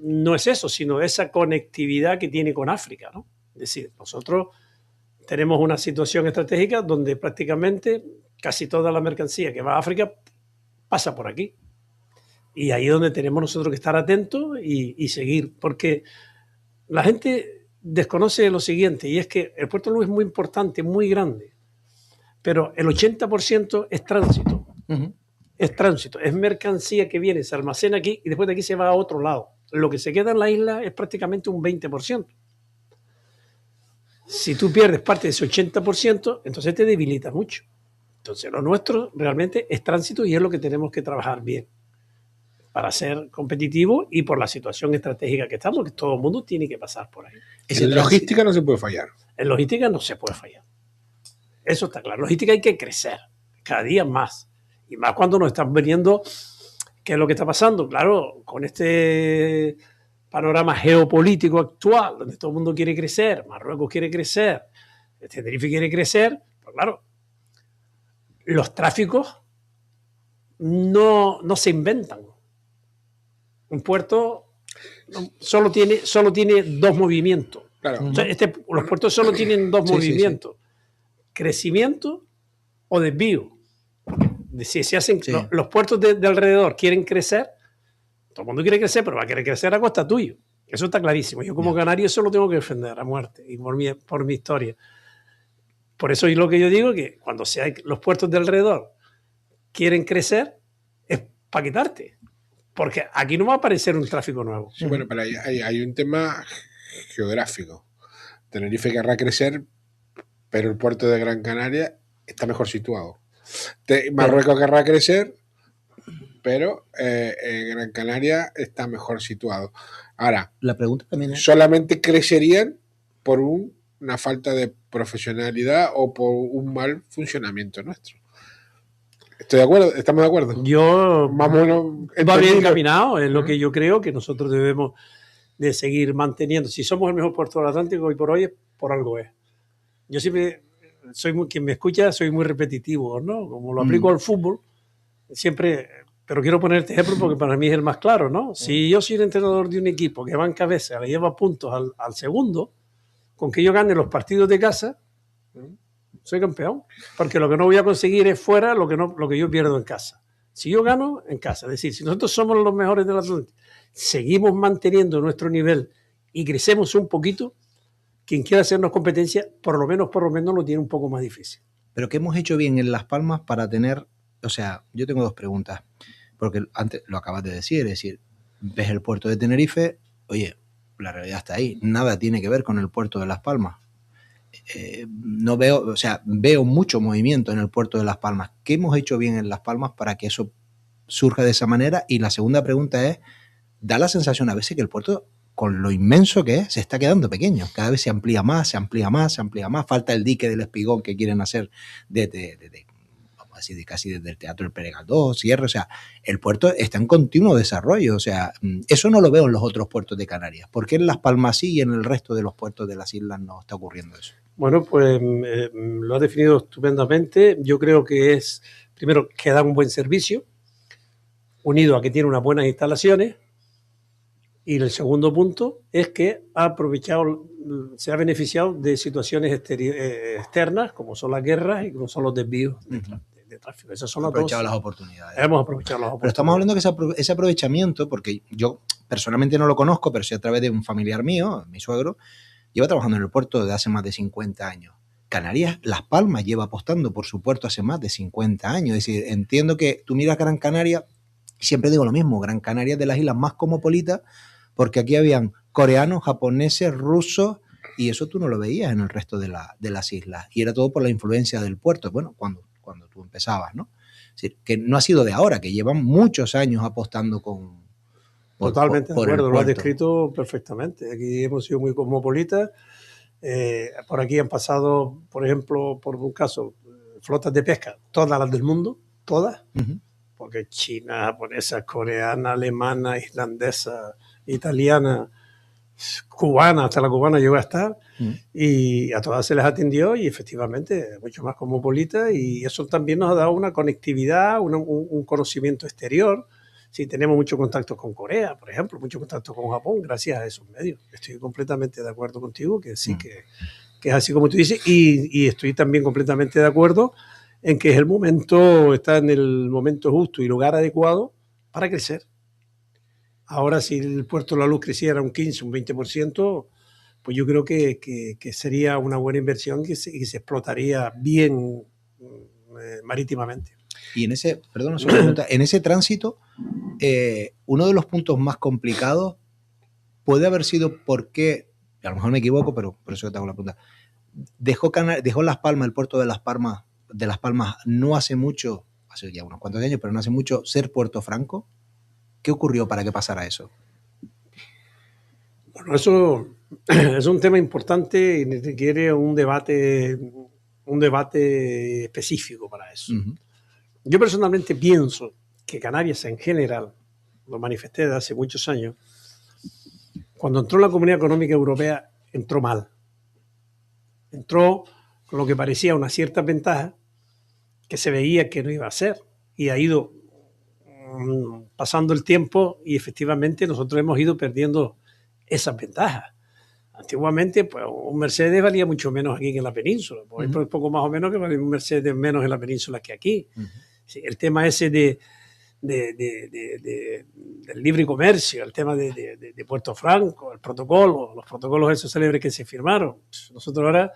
no es eso, sino esa conectividad que tiene con África, ¿no? Es decir, nosotros tenemos una situación estratégica donde prácticamente casi toda la mercancía que va a África pasa por aquí. Y ahí es donde tenemos nosotros que estar atentos y seguir. Porque la gente desconoce lo siguiente, y es que el puerto de Lugo es muy importante, muy grande, pero el 80% es tránsito. es tránsito, es mercancía que viene, se almacena aquí y después de aquí se va a otro lado. Lo que se queda en la isla es prácticamente un 20%. Si tú pierdes parte de ese 80%, entonces te debilita mucho. Entonces lo nuestro realmente es tránsito y es lo que tenemos que trabajar bien para ser competitivo y por la situación estratégica que estamos, que todo el mundo tiene que pasar por ahí. En logística no se puede fallar. En logística no se puede fallar. Eso está claro. En logística hay que crecer cada día más. Y más cuando nos están viniendo, ¿qué es lo que está pasando? Claro, con este panorama geopolítico actual, donde todo el mundo quiere crecer, Marruecos quiere crecer, Tenerife quiere crecer, pues claro, los tráficos no se inventan. Un puerto solo tiene dos movimientos. Claro. O sea, los puertos solo tienen dos movimientos. Sí. Crecimiento o desvío. Si se hacen los puertos de alrededor quieren crecer, todo el mundo quiere crecer, pero va a querer crecer a costa tuyo. Eso está clarísimo. Yo como canario eso lo tengo que defender a muerte y por mi historia. Por eso es lo que yo digo, que cuando los puertos de alrededor quieren crecer, es para quitarte. Porque aquí no va a aparecer un tráfico nuevo. Sí, bueno, pero hay un tema geográfico. Tenerife querrá crecer, pero el puerto de Gran Canaria está mejor situado. Marruecos querrá crecer, pero Gran Canaria está mejor situado. Ahora, la pregunta también es... solamente crecerían por una falta de profesionalidad o por un mal funcionamiento nuestro. ¿Estoy de acuerdo? ¿Estamos de acuerdo? Yo más o menos va bien encaminado, es lo que yo creo que nosotros debemos de seguir manteniendo. Si somos el mejor puerto del Atlántico hoy por hoy, por algo es. Yo siempre quien me escucha, soy muy repetitivo, ¿no? Como lo aplico al fútbol, siempre, pero quiero poner este ejemplo porque para mí es el más claro, ¿no? Si yo soy el entrenador de un equipo que va en cabeza, le lleva puntos al segundo, con que yo gane los partidos de casa, soy campeón, porque lo que no voy a conseguir es fuera lo que yo pierdo en casa. Si yo gano en casa, es decir, si nosotros somos los mejores del Atlántico, seguimos manteniendo nuestro nivel y crecemos un poquito, quien quiera hacernos competencia, por lo menos lo tiene un poco más difícil. Pero ¿qué hemos hecho bien en Las Palmas para tener, o sea, yo tengo dos preguntas, porque antes lo acabas de decir, es decir, ves el puerto de Tenerife, oye, la realidad está ahí, nada tiene que ver con el puerto de Las Palmas. No veo, o sea, veo mucho movimiento en el puerto de Las Palmas. ¿Qué hemos hecho bien en Las Palmas para que eso surja de esa manera? Y la segunda pregunta es, da la sensación a veces que el puerto, con lo inmenso que es, se está quedando pequeño. Cada vez se amplía más. Falta el dique del Espigón que quieren hacer vamos a decir, de casi desde el Teatro del Pere Galdós, cierre. O sea, el puerto está en continuo desarrollo. O sea, eso no lo veo en los otros puertos de Canarias. ¿Por qué en Las Palmas sí y en el resto de los puertos de las islas no está ocurriendo eso? Bueno, pues lo has definido estupendamente. Yo creo que es, primero, que da un buen servicio, unido a que tiene unas buenas instalaciones. Y el segundo punto es que se ha beneficiado de situaciones externas, como son las guerras y como son los desvíos de tráfico. Esas son las oportunidades. Hemos aprovechado las oportunidades. Pero estamos hablando que ese aprovechamiento, porque yo personalmente no lo conozco, pero sí a través de un familiar mío, mi suegro, lleva trabajando en el puerto desde hace más de 50 años. Canarias, Las Palmas lleva apostando por su puerto hace más de 50 años. Es decir, entiendo que tú miras Gran Canaria, siempre digo lo mismo, Gran Canaria es de las islas más cosmopolitas, porque aquí habían coreanos, japoneses, rusos, y eso tú no lo veías en el resto de las islas. Y era todo por la influencia del puerto, bueno, cuando tú empezabas, ¿no? Es decir, que no ha sido de ahora, que llevan muchos años apostando Totalmente de acuerdo, lo has descrito perfectamente. Aquí hemos sido muy cosmopolitas. Por aquí han pasado, por ejemplo, por un caso, flotas de pesca, todas las del mundo, todas, porque China, japonesa, coreana, alemana, islandesa, italiana, cubana, hasta la cubana llegó a estar, y a todas se les atendió y efectivamente mucho más cosmopolita, y eso también nos ha dado una conectividad, un conocimiento exterior. Sí, tenemos mucho contacto con Corea, por ejemplo, mucho contacto con Japón, gracias a esos medios. Estoy completamente de acuerdo contigo, que sí, que es así como tú dices, y estoy también completamente de acuerdo en que está en el momento justo y lugar adecuado para crecer. Ahora, si el Puerto de la Luz creciera un 15, un 20%, pues yo creo que sería una buena inversión y se explotaría bien marítimamente. Y en ese, perdón, una pregunta, en ese tránsito, uno de los puntos más complicados puede haber sido porque, a lo mejor me equivoco, pero por eso te hago la pregunta, dejó Las Palmas, el puerto de Las Palmas, no hace mucho, hace ya unos cuantos años, pero no hace mucho, ser Puerto Franco. ¿Qué ocurrió para que pasara eso? Bueno, eso es un tema importante y requiere un debate específico para eso. Uh-huh. Yo personalmente pienso que Canarias en general, lo manifesté desde hace muchos años, cuando entró la Comunidad Económica Europea, entró mal. Entró con lo que parecía una cierta ventaja que se veía que no iba a ser y ha ido pasando el tiempo y efectivamente nosotros hemos ido perdiendo esas ventajas. Antiguamente, pues un Mercedes valía mucho menos aquí que en la península. Pues uh-huh. Poco más o menos que valía un Mercedes menos en la península que aquí. Uh-huh. Sí, el tema ese del libre comercio, el tema de Puerto Franco, el protocolo, los protocolos esos célebres que se firmaron. Nosotros ahora,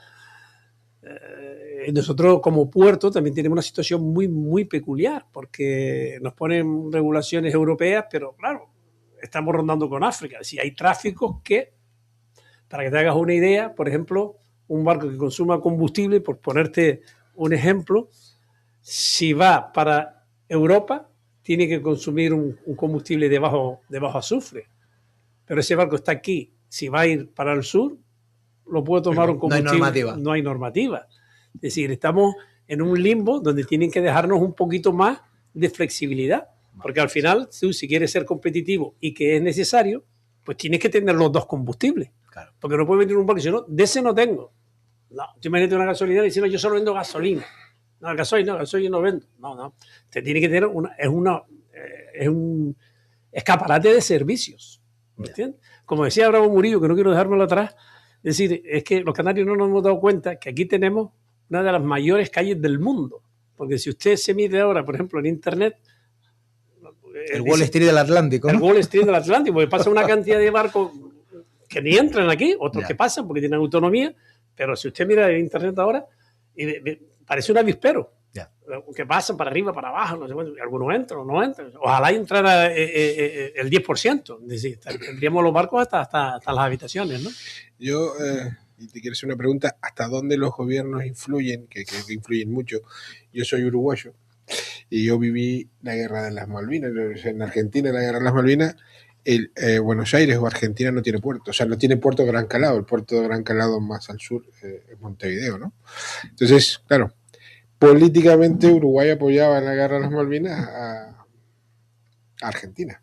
nosotros como puerto también tenemos una situación muy, muy peculiar porque nos ponen regulaciones europeas, pero claro, estamos rondando con África. Si hay tráficos que, para que te hagas una idea, por ejemplo, un barco que consuma combustible, por ponerte un ejemplo, si va para Europa, tiene que consumir un combustible de bajo azufre. Pero ese barco está aquí. Si va a ir para el sur, lo puede tomar un combustible. No hay normativa. Es decir, estamos en un limbo donde tienen que dejarnos un poquito más de flexibilidad. Porque al final, tú, si quieres ser competitivo y que es necesario, pues tienes que tener los dos combustibles. Claro. Porque no puedes vender un barco y decir, no, de ese no tengo. No, tú imagínate una gasolinera y dices, no, yo solo vendo gasolina. No, gasoil no vendo. No. Te tiene que tener es un escaparate de servicios. ¿Me entiendes? Como decía Bravo Murillo, que no quiero dejármelo atrás, es decir, es que los canarios no nos hemos dado cuenta que aquí tenemos una de las mayores calles del mundo. Porque si usted se mide ahora, por ejemplo, en internet, el Wall Street del Atlántico, ¿no? El Wall Street del Atlántico, porque pasa una cantidad de barcos que ni entran aquí, otros que pasan porque tienen autonomía, pero si usted mira en internet ahora, parece un avispero, que pasan para arriba, para abajo, no sé cuánto, algunos entran o no entran. Ojalá entrara el 10%, es decir, tendríamos los barcos hasta las habitaciones, ¿no? Yo, y te quiero hacer una pregunta, ¿hasta dónde los gobiernos influyen? Que influyen mucho. Yo soy uruguayo y yo viví la guerra de las Malvinas. En Argentina, la guerra de las Malvinas, Buenos Aires o Argentina no tiene puerto. O sea, no tiene puerto de Gran Calado. El puerto de Gran Calado más al sur es Montevideo, ¿no? Entonces, claro, políticamente Uruguay apoyaba en la guerra de las Malvinas a Argentina.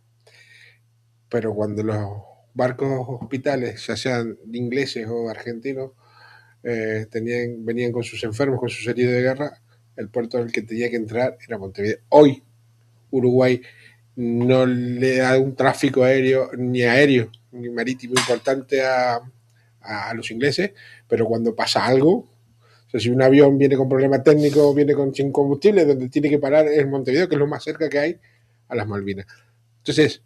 Pero cuando los barcos hospitales, ya sean ingleses o argentinos, venían con sus enfermos, con sus heridos de guerra, el puerto al que tenía que entrar era Montevideo. Hoy Uruguay no le da un tráfico aéreo ni marítimo importante a los ingleses, pero cuando pasa algo, o sea, si un avión viene con problema técnico, viene sin combustible, donde tiene que parar es Montevideo, que es lo más cerca que hay a las Malvinas. Entonces,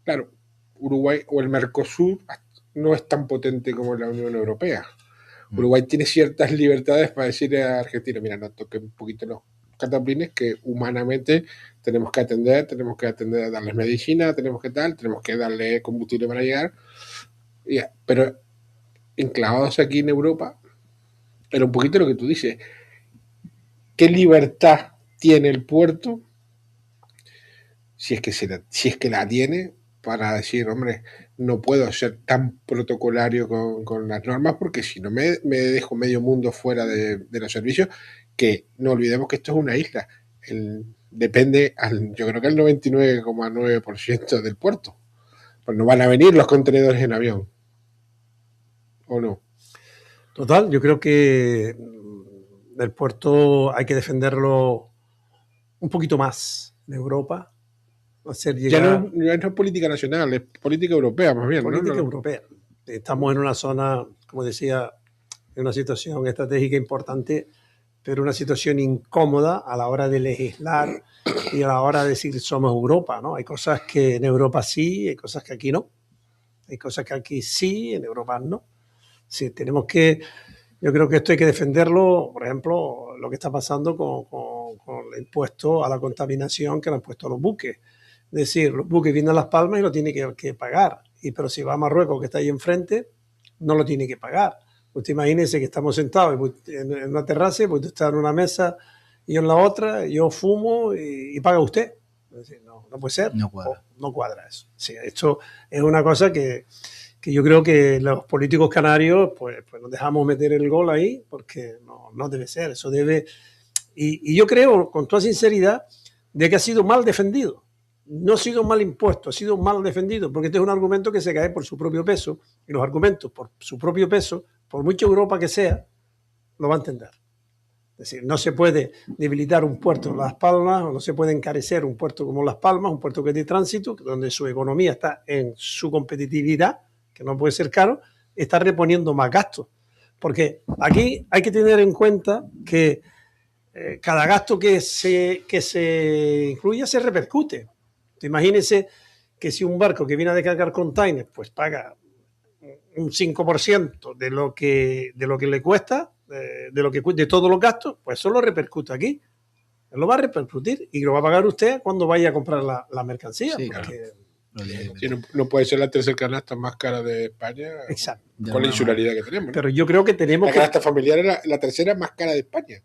claro, Uruguay o el Mercosur no es tan potente como la Unión Europea. Uruguay tiene ciertas libertades para decirle a Argentina, mira, no toque un poquito los cataplines que humanamente tenemos que atender, darles medicina, tenemos que darle combustible para llegar. Pero enclavados aquí en Europa, era un poquito lo que tú dices. ¿Qué libertad tiene el puerto, si es que la tiene, para decir, hombre, no puedo ser tan protocolario con las normas porque si no me dejo medio mundo fuera de los servicios, que no olvidemos que esto es una isla. Depende, yo creo que el 99,9% del puerto. Pues no van a venir los contenedores en avión. ¿O no? Total, yo creo que el puerto hay que defenderlo un poquito más en Europa. Hacer llegar... Ya no es política nacional, es política europea más bien. Política europea. Estamos en una zona, como decía, en una situación estratégica importante, pero una situación incómoda a la hora de legislar y a la hora de decir somos Europa, ¿no? Hay cosas que en Europa sí, hay cosas que aquí no. Hay cosas que aquí sí, en Europa no. Sí, yo creo que esto hay que defenderlo, por ejemplo, lo que está pasando con el impuesto a la contaminación que le han puesto a los buques. Es decir, los buques vienen a Las Palmas y lo tiene que pagar. Pero si va a Marruecos, que está ahí enfrente, no lo tiene que pagar. Usted imagínese que estamos sentados en una terraza, pues usted está en una mesa y yo en la otra, yo fumo y paga usted. Es decir, no puede ser. No cuadra. No cuadra eso. Sí, esto es una cosa que yo creo que los políticos canarios pues nos dejamos meter el gol ahí, porque no debe ser. Eso debe... Y yo creo, con toda sinceridad, de que ha sido mal defendido. No ha sido mal impuesto, ha sido mal defendido, porque este es un argumento que se cae por su propio peso, y los argumentos por su propio peso, por mucha Europa que sea, lo va a entender. Es decir, no se puede debilitar un puerto en Las Palmas, o no se puede encarecer un puerto como Las Palmas, un puerto que es de tránsito, donde su economía está en su competitividad, que no puede ser caro, está reponiendo más gastos. Porque aquí hay que tener en cuenta que cada gasto que se incluya se repercute. Imagínense que si un barco que viene a descargar containers pues paga un 5% de lo que le cuesta, de todos los gastos, pues eso lo repercute aquí. Él lo va a repercutir y lo va a pagar usted cuando vaya a comprar la mercancía. Sí, porque... Sí, no puede ser la tercera canasta más cara de España. Exacto. Con la insularidad que tenemos, ¿no? Pero yo creo que tenemos la canasta familiar es la tercera más cara de España.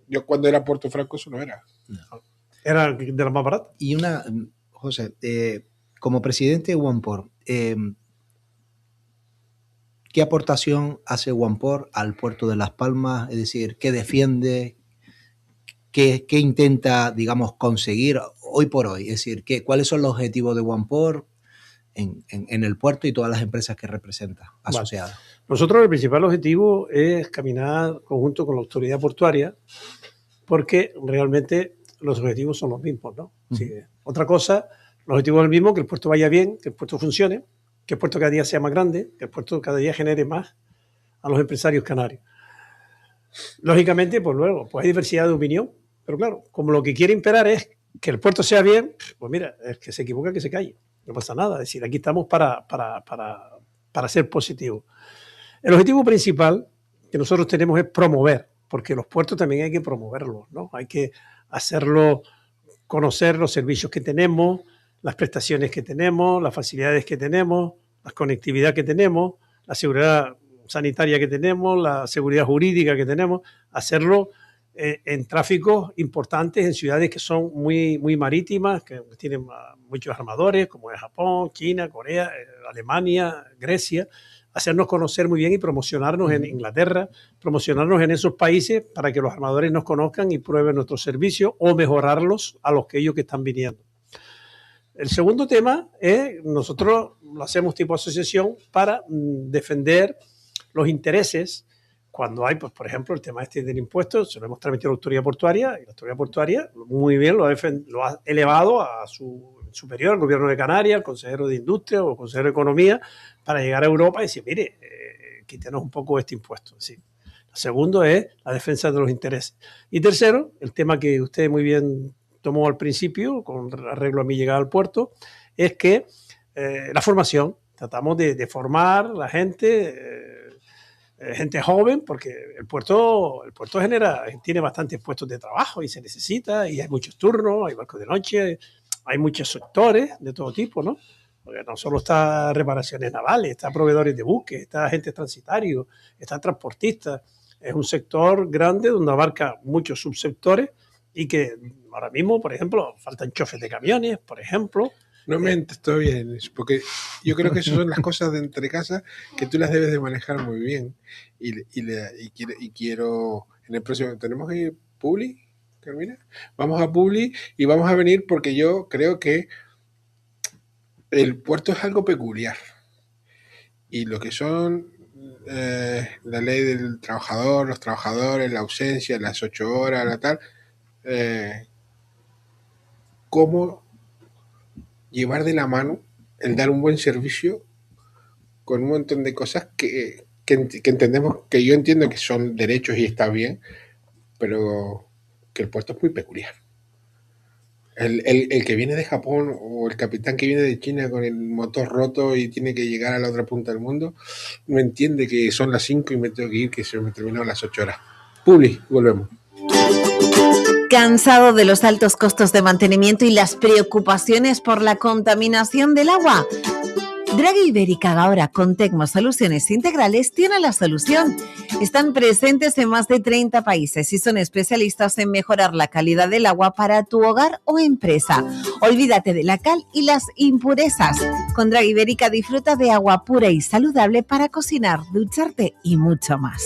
Yo cuando era Puerto Franco eso no era. Era de las más baratas. Y José, como presidente de OnePort, ¿qué aportación hace OnePort al puerto de Las Palmas? Es decir, ¿qué defiende? ¿Qué intenta, digamos, conseguir hoy por hoy? Es decir, ¿cuáles son los objetivos de OnePort en el puerto y todas las empresas que representa asociadas? Vale. Nosotros el principal objetivo es caminar conjunto con la autoridad portuaria, porque realmente los objetivos son los mismos, ¿no? Uh-huh. Sí. Otra cosa, los objetivos son los mismos, que el puerto vaya bien, que el puerto funcione, que el puerto cada día sea más grande, que el puerto cada día genere más a los empresarios canarios. Lógicamente, pues luego, pues hay diversidad de opinión, pero claro, como lo que quiere imperar es que el puerto sea bien, pues mira, el que se equivoca que se calle, no pasa nada. Es decir, aquí estamos para ser positivos. El objetivo principal que nosotros tenemos es promover, porque los puertos también hay que promoverlos, ¿no? Hay que hacerlo, conocer los servicios que tenemos, las prestaciones que tenemos, las facilidades que tenemos, la conectividad que tenemos, la seguridad sanitaria que tenemos, la seguridad jurídica que tenemos, hacerlo en tráficos importantes en ciudades que son muy, muy marítimas, que tienen muchos armadores, como es Japón, China, Corea, Alemania, Grecia, hacernos conocer muy bien y promocionarnos en Inglaterra, promocionarnos en esos países para que los armadores nos conozcan y prueben nuestros servicios o mejorarlos a los que ellos que están viniendo. El segundo tema es, nosotros lo hacemos tipo asociación para defender los intereses cuando hay, pues, por ejemplo, el tema del impuesto, se lo hemos transmitido a la autoridad portuaria y la autoridad portuaria muy bien lo ha elevado a su superior, al gobierno de Canarias, al consejero de Industria o al consejero de Economía, para llegar a Europa y decir, mire, quítenos un poco este impuesto. ¿Sí? El segundo es la defensa de los intereses. Y tercero, el tema que usted muy bien tomó al principio, con arreglo a mi llegada al puerto, es que la formación, tratamos de formar la gente, gente joven, porque el puerto tiene bastantes puestos de trabajo y se necesita, y hay muchos turnos, hay barcos de noche, hay muchos sectores de todo tipo, ¿no? Porque no solo está reparaciones navales, está proveedores de buques, está agentes transitarios, está transportistas. Es un sector grande donde abarca muchos subsectores y que ahora mismo, por ejemplo, faltan chofes de camiones, por ejemplo. No mentes todavía en eso, porque yo creo que esas son las cosas de entre casa que tú las debes de manejar muy bien. Y quiero, en el próximo, ¿tenemos que ir Publi, Carmina? Vamos a Publi y vamos a venir porque yo creo que el puerto es algo peculiar. Y lo que son la ley del trabajador, los trabajadores, la ausencia, las 8 horas, la tal, cómo llevar de la mano el dar un buen servicio con un montón de cosas que entendemos, que yo entiendo que son derechos y está bien, pero que el puerto es muy peculiar. El que viene de Japón o el capitán que viene de China con el motor roto y tiene que llegar a la otra punta del mundo, no entiende que son las 5 y me tengo que ir, que se me terminó a las 8 horas. Publi, volvemos. ¿Cansado de los altos costos de mantenimiento y las preocupaciones por la contaminación del agua? Draga Ibérica ahora con Tecmo Soluciones Integrales tiene la solución. Están presentes en más de 30 países y son especialistas en mejorar la calidad del agua para tu hogar o empresa. Olvídate de la cal y las impurezas. Con Draga Ibérica disfruta de agua pura y saludable para cocinar, ducharte y mucho más.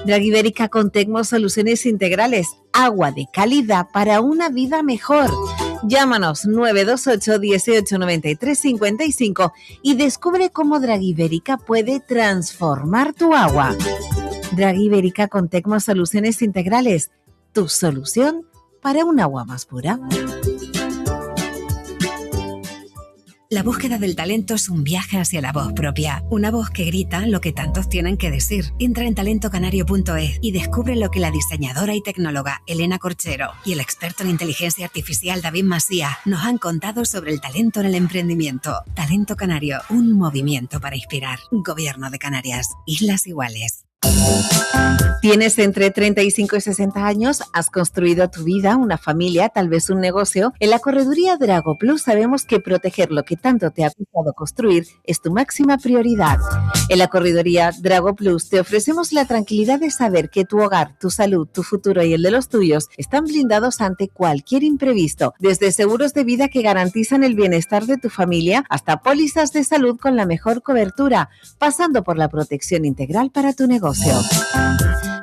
Draga Ibérica con Tecmo Soluciones Integrales. Agua de calidad para una vida mejor. Llámanos 928 18 93 55 y descubre cómo Draga Ibérica puede transformar tu agua. Draga Ibérica con Tecmo Soluciones Integrales. Tu solución para un agua más pura. La búsqueda del talento es un viaje hacia la voz propia, una voz que grita lo que tantos tienen que decir. Entra en talentocanario.es y descubre lo que la diseñadora y tecnóloga Elena Corchero y el experto en inteligencia artificial David Masía nos han contado sobre el talento en el emprendimiento. Talento Canario, un movimiento para inspirar. Gobierno de Canarias, Islas Iguales. ¿Tienes entre 35 y 60 años? ¿Has construido tu vida, una familia, tal vez un negocio? En la Correduría Drago Plus sabemos que proteger lo que tanto te ha costado construir es tu máxima prioridad. En la Correduría Drago Plus te ofrecemos la tranquilidad de saber que tu hogar, tu salud, tu futuro y el de los tuyos están blindados ante cualquier imprevisto, desde seguros de vida que garantizan el bienestar de tu familia hasta pólizas de salud con la mejor cobertura, pasando por la protección integral para tu negocio.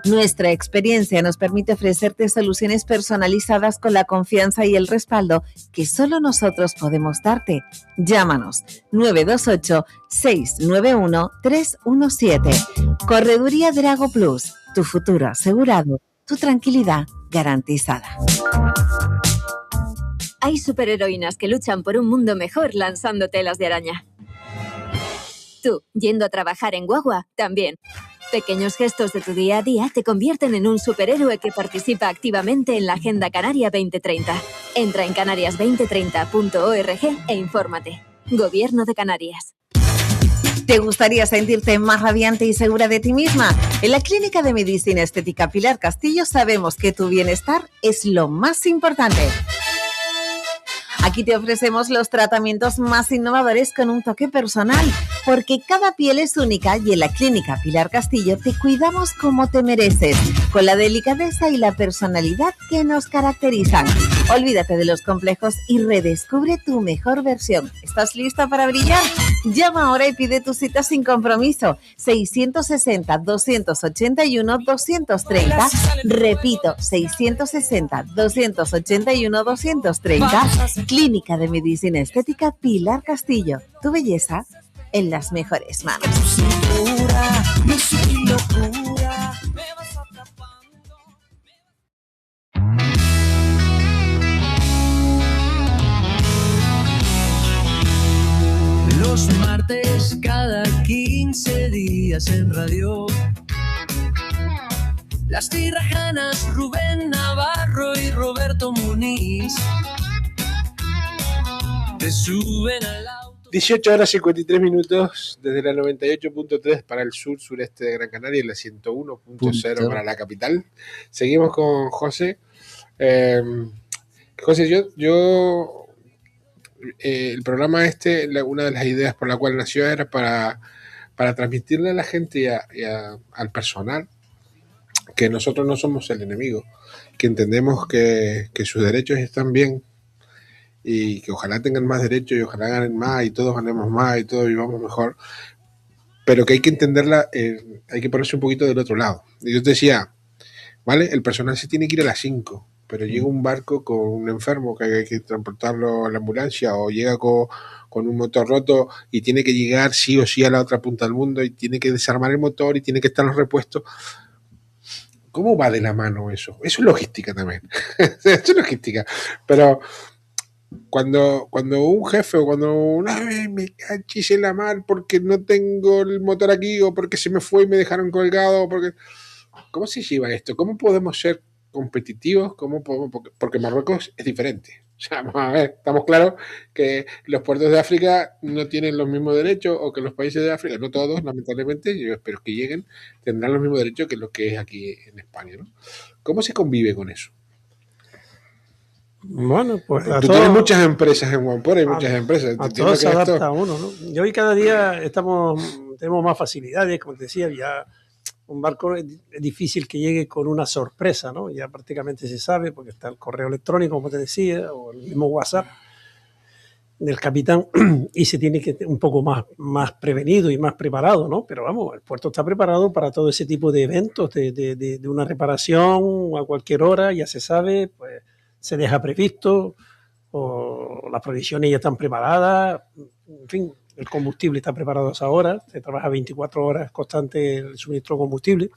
Nuestra experiencia nos permite ofrecerte soluciones personalizadas con la confianza y el respaldo que solo nosotros podemos darte. Llámanos 928 691 317. Correduría Drago Plus, tu futuro asegurado, tu tranquilidad garantizada. Hay superheroínas que luchan por un mundo mejor lanzando telas de araña. Tú, yendo a trabajar en guagua, también. Pequeños gestos de tu día a día te convierten en un superhéroe que participa activamente en la Agenda Canaria 2030. Entra en canarias2030.org e infórmate. Gobierno de Canarias. ¿Te gustaría sentirte más radiante y segura de ti misma? En la Clínica de Medicina Estética Pilar Castillo sabemos que tu bienestar es lo más importante. Aquí te ofrecemos los tratamientos más innovadores con un toque personal, porque cada piel es única y en la Clínica Pilar Castillo te cuidamos como te mereces, con la delicadeza y la personalidad que nos caracterizan. Olvídate de los complejos y redescubre tu mejor versión. ¿Estás lista para brillar? Llama ahora y pide tu cita sin compromiso. 660-281-230. Repito, 660-281-230. Clínica de Medicina Estética Pilar Castillo. Tu belleza en las mejores manos. Los martes cada 15 días en radio. Las Tirrajanas, Rubén Navarro y Roberto Muniz te suben al auto. 18 horas 53 minutos desde la 98.3 para el sur, sureste de Gran Canaria y la 101.0 para la capital. Seguimos con José. José, yo el programa una de las ideas por la cual nació era para transmitirle a la gente y al personal que nosotros no somos el enemigo, que entendemos que sus derechos están bien y que ojalá tengan más derechos y ojalá ganen más y todos ganemos más y todos vivamos mejor, pero que hay que entenderla, hay que ponerse un poquito del otro lado. Y yo te decía, ¿vale? El personal se tiene que ir a las 5, pero llega un barco con un enfermo que hay que transportarlo a la ambulancia, o llega con un motor roto y tiene que llegar sí o sí a la otra punta del mundo y tiene que desarmar el motor y tiene que estar los repuestos. ¿Cómo va de la mano eso? Eso es logística también. Eso es logística. Pero cuando un jefe o cuando me cachis en la mar porque no tengo el motor aquí o porque se me fue y me dejaron colgado, ¿cómo se lleva esto? ¿Cómo podemos ser competitivos? Porque Marruecos es diferente. O sea, vamos a ver, estamos claros que los puertos de África no tienen los mismos derechos, o que los países de África, no todos, lamentablemente, yo espero que lleguen, tendrán los mismos derechos que lo que es aquí en España, ¿no? ¿Cómo se convive con eso? Bueno, pues Tú tienes muchas empresas en OnePort, hay muchas empresas. A todo se adapta uno, ¿no? Y hoy cada día tenemos más facilidades, como te decía, ya un barco es difícil que llegue con una sorpresa, ¿no? Ya prácticamente se sabe, porque está el correo electrónico, como te decía, o el mismo WhatsApp del capitán, y se tiene que un poco más prevenido y más preparado, ¿no? Pero vamos, el puerto está preparado para todo ese tipo de eventos, de una reparación a cualquier hora, ya se sabe, pues se deja previsto, o las provisiones ya están preparadas, en fin, el combustible está preparado a esa hora, se trabaja 24 horas constante el suministro de combustible.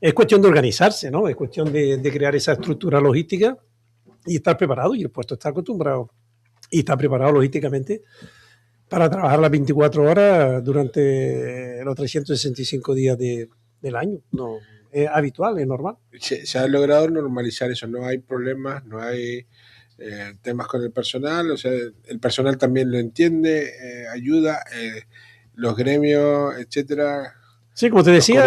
Es cuestión de organizarse, ¿no? Es cuestión de crear esa estructura logística y estar preparado, y el puerto está acostumbrado y está preparado logísticamente para trabajar las 24 horas durante los 365 días del año. No, es habitual, es normal. Se ha logrado normalizar eso, no hay problemas, no hay temas con el personal, o sea, el personal también lo entiende, ayuda, los gremios, etcétera. Sí, como te decía,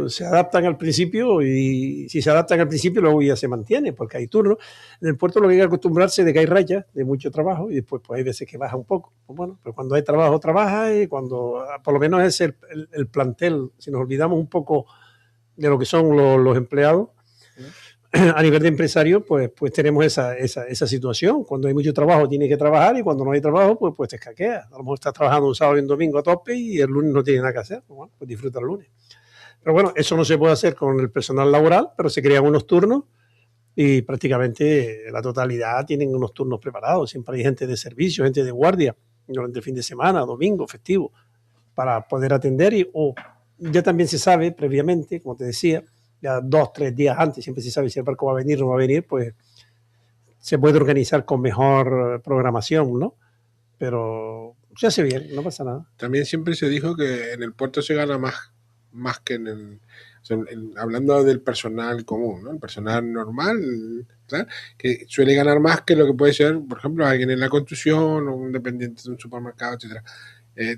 se adaptan al principio, y si se adaptan al principio luego ya se mantiene, porque hay turnos. En el puerto lo que hay que acostumbrarse de que hay rayas de mucho trabajo, y después pues hay veces que baja un poco. Pues bueno, pero cuando hay trabajo trabaja, y cuando por lo menos es el plantel, si nos olvidamos un poco de lo que son los empleados, a nivel de empresario, pues tenemos esa situación. Cuando hay mucho trabajo tienes que trabajar, y cuando no hay trabajo, pues te escaqueas. A lo mejor estás trabajando un sábado y un domingo a tope y el lunes no tienes nada que hacer. Bueno, pues disfruta el lunes. Pero bueno, eso no se puede hacer con el personal laboral, pero se crean unos turnos y prácticamente la totalidad tienen unos turnos preparados. Siempre hay gente de servicio, gente de guardia durante el fin de semana, domingo, festivo, para poder atender. O ya también se sabe previamente, como te decía, ya 2-3 días antes, siempre se sabe si el barco va a venir o no va a venir, pues se puede organizar con mejor programación, ¿no? Pero se hace bien, no pasa nada. También siempre se dijo que en el puerto se gana más que en el... O sea, hablando del personal común, ¿no? El personal normal, ¿sabes? Que suele ganar más que lo que puede ser, por ejemplo, alguien en la construcción o un dependiente de un supermercado, etcétera.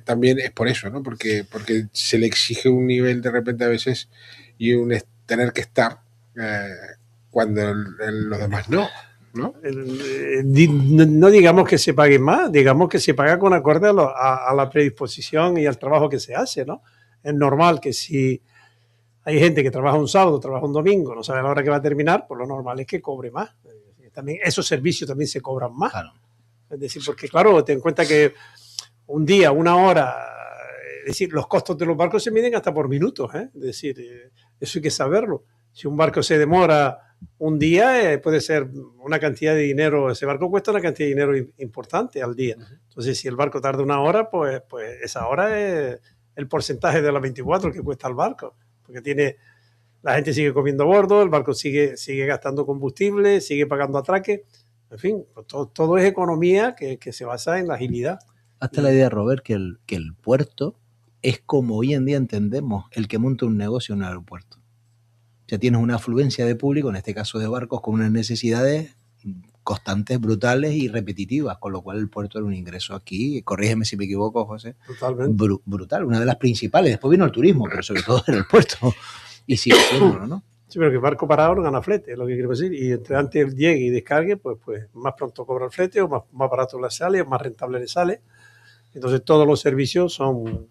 También es por eso, ¿no? Porque se le exige un nivel de repente a veces y tener que estar cuando los demás no digamos que se pague más, digamos que se paga con acorde a la predisposición y al trabajo que se hace, ¿no? Es normal que si hay gente que trabaja un sábado, trabaja un domingo, no sabe a la hora que va a terminar, pues lo normal es que cobre más. También esos servicios también se cobran más. Claro. Es decir, porque claro, ten en cuenta que un día, una hora, es decir, los costos de los barcos se miden hasta por minutos, ¿eh? Es decir, eso hay que saberlo. Si un barco se demora un día, puede ser una cantidad de dinero, ese barco cuesta una cantidad de dinero importante al día. Entonces, si el barco tarda una hora, pues esa hora es el porcentaje de las 24 que cuesta el barco, porque la gente sigue comiendo a bordo, el barco sigue gastando combustible, sigue pagando atraque, en fin, pues todo es economía que se basa en la agilidad. Hasta la idea, Robert, que el puerto es como hoy en día entendemos el que monta un negocio en un aeropuerto. Ya tienes una afluencia de público, en este caso de barcos, con unas necesidades constantes, brutales y repetitivas, con lo cual el puerto era un ingreso aquí, corrígeme si me equivoco, José, brutal, una de las principales. Después vino el turismo, pero sobre todo era el puerto, y sigue siendo, ¿no? Sí, pero que el barco parado no gana flete, es lo que quiero decir, y entre antes llegue y descargue, pues más pronto cobra el flete, o más barato le sale, o más rentable le sale. Entonces todos los servicios son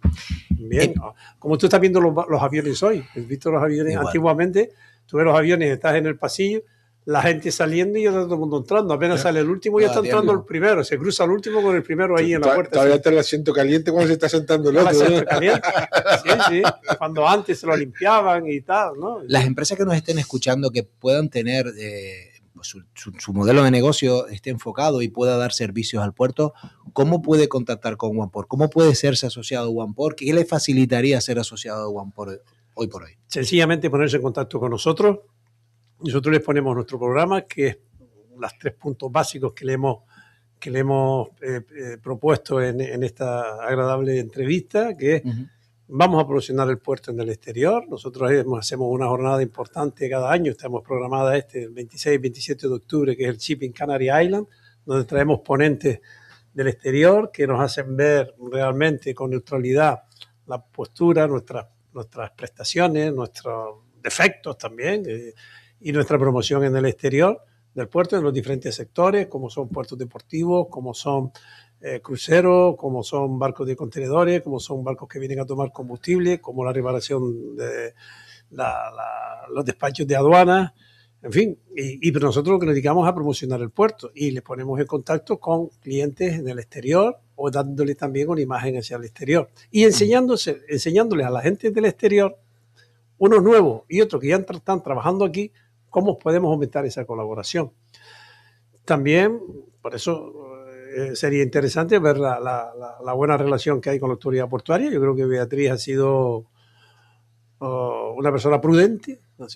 bien. Como tú estás viendo los aviones hoy, ¿has visto los aviones? Igual. Antiguamente tú ves los aviones, estás en el pasillo, la gente saliendo y ya está todo el mundo entrando. Apenas sale el último y ya está entrando el primero. Se cruza el último con el primero ahí en la puerta. Todavía está el asiento caliente cuando se está sentando el otro. El asiento caliente. Sí. Cuando antes se lo limpiaban y tal, ¿no? Las empresas que nos estén escuchando que puedan tener su modelo de negocio esté enfocado y pueda dar servicios al puerto, ¿cómo puede contactar con OnePort? ¿Cómo puede serse asociado a OnePort? ¿Qué le facilitaría ser asociado a OnePort hoy por hoy? Sencillamente ponerse en contacto con nosotros. Nosotros les ponemos nuestro programa, que es los 3 puntos básicos que le hemos propuesto en esta agradable entrevista, que es vamos a promocionar el puerto en el exterior. Nosotros hacemos una jornada importante cada año, estamos programada el 26 y 27 de octubre, que es el Shipping Canary Island, donde traemos ponentes del exterior que nos hacen ver realmente con neutralidad la postura, nuestras prestaciones, nuestros defectos también, y nuestra promoción en el exterior del puerto, en los diferentes sectores, como son puertos deportivos, como son cruceros, como son barcos de contenedores, como son barcos que vienen a tomar combustible, como la reparación de los despachos de aduanas, en fin, pero nosotros lo que nos dedicamos a promocionar el puerto y le ponemos en contacto con clientes en el exterior o dándole también una imagen hacia el exterior y enseñándoles a la gente del exterior, unos nuevos y otros que ya están trabajando aquí, cómo podemos aumentar esa colaboración. También, por eso sería interesante ver la buena relación que hay con la autoridad portuaria. Yo creo que Beatriz ha sido una persona prudente, ha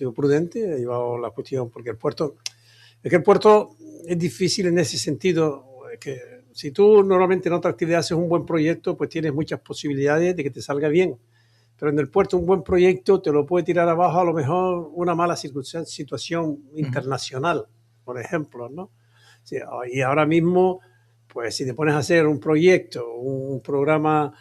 llevado la cuestión, porque el puerto es difícil en ese sentido, que si tú normalmente en otra actividad haces un buen proyecto, pues tienes muchas posibilidades de que te salga bien, pero en el puerto un buen proyecto te lo puede tirar abajo a lo mejor una mala situación internacional, por ejemplo, ¿no? Sí, y ahora mismo, pues si te pones a hacer un proyecto, un programa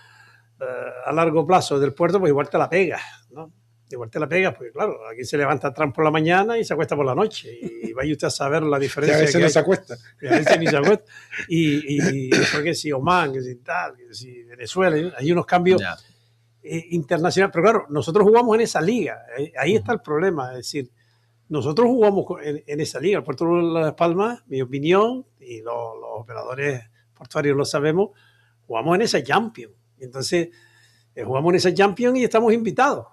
a largo plazo del puerto, pues igual te la pegas, ¿no? Igual te la pegas, porque claro, aquí se levanta Trump por la mañana y se acuesta por la noche, y vaya usted a saber la diferencia. Y a veces no se acuesta. Y a veces ni se acuesta. Y porque si Oman, que si tal, que si Venezuela, hay unos cambios internacionales. Pero claro, nosotros jugamos en esa liga, ahí está el problema, es decir, nosotros jugamos en esa liga, el Puerto de Las Palmas, mi opinión, y los operadores portuarios lo sabemos, jugamos en esa Champions. Entonces, jugamos en esa Champions y estamos invitados.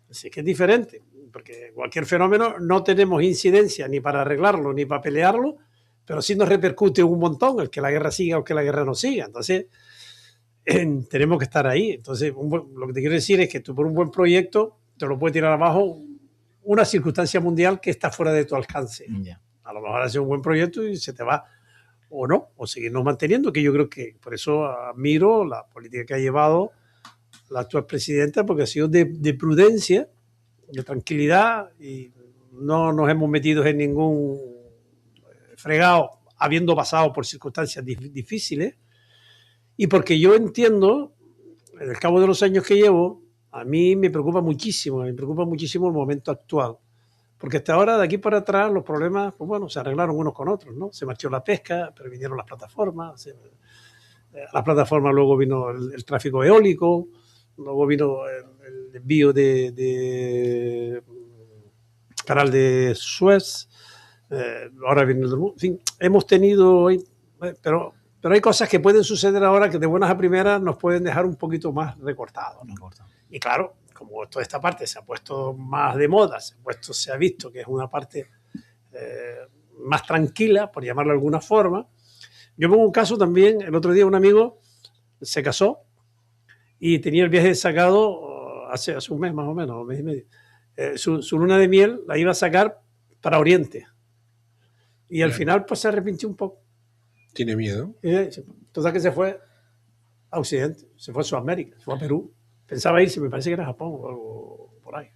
Así que es diferente, porque cualquier fenómeno no tenemos incidencia ni para arreglarlo ni para pelearlo, pero sí nos repercute un montón el que la guerra siga o que la guerra no siga. Entonces, tenemos que estar ahí. Entonces, lo que te quiero decir es que tú por un buen proyecto te lo puede tirar abajo una circunstancia mundial que está fuera de tu alcance. Yeah. A lo mejor haces un buen proyecto y se te va, o no, o seguirnos manteniendo, que yo creo que por eso admiro la política que ha llevado la actual presidenta, porque ha sido de prudencia, de tranquilidad, y no nos hemos metido en ningún fregado, habiendo pasado por circunstancias difíciles, y porque yo entiendo, en el cabo de los años que llevo, a mí me preocupa muchísimo el momento actual, porque hasta ahora, de aquí para atrás, los problemas, pues bueno, se arreglaron unos con otros, ¿no? Se marchó la pesca, pero vinieron las plataformas, luego vino el tráfico eólico, luego vino el envío de canal de Suez, ahora viene el... En fin, hemos tenido... Pero hay cosas que pueden suceder ahora que de buenas a primeras nos pueden dejar un poquito más recortados, ¿no? Y claro, como toda esta parte se ha puesto más de moda, se ha visto que es una parte más tranquila, por llamarlo de alguna forma. Yo pongo un caso también, el otro día un amigo se casó y tenía el viaje sacado hace un mes más o menos, un mes y medio. Su luna de miel la iba a sacar para Oriente. Y al final pues se arrepintió un poco. ¿Tiene miedo? Entonces que se fue a Occidente, se fue a Sudamérica, se fue a Perú. Pensaba irse, me parece que era Japón o algo por ahí.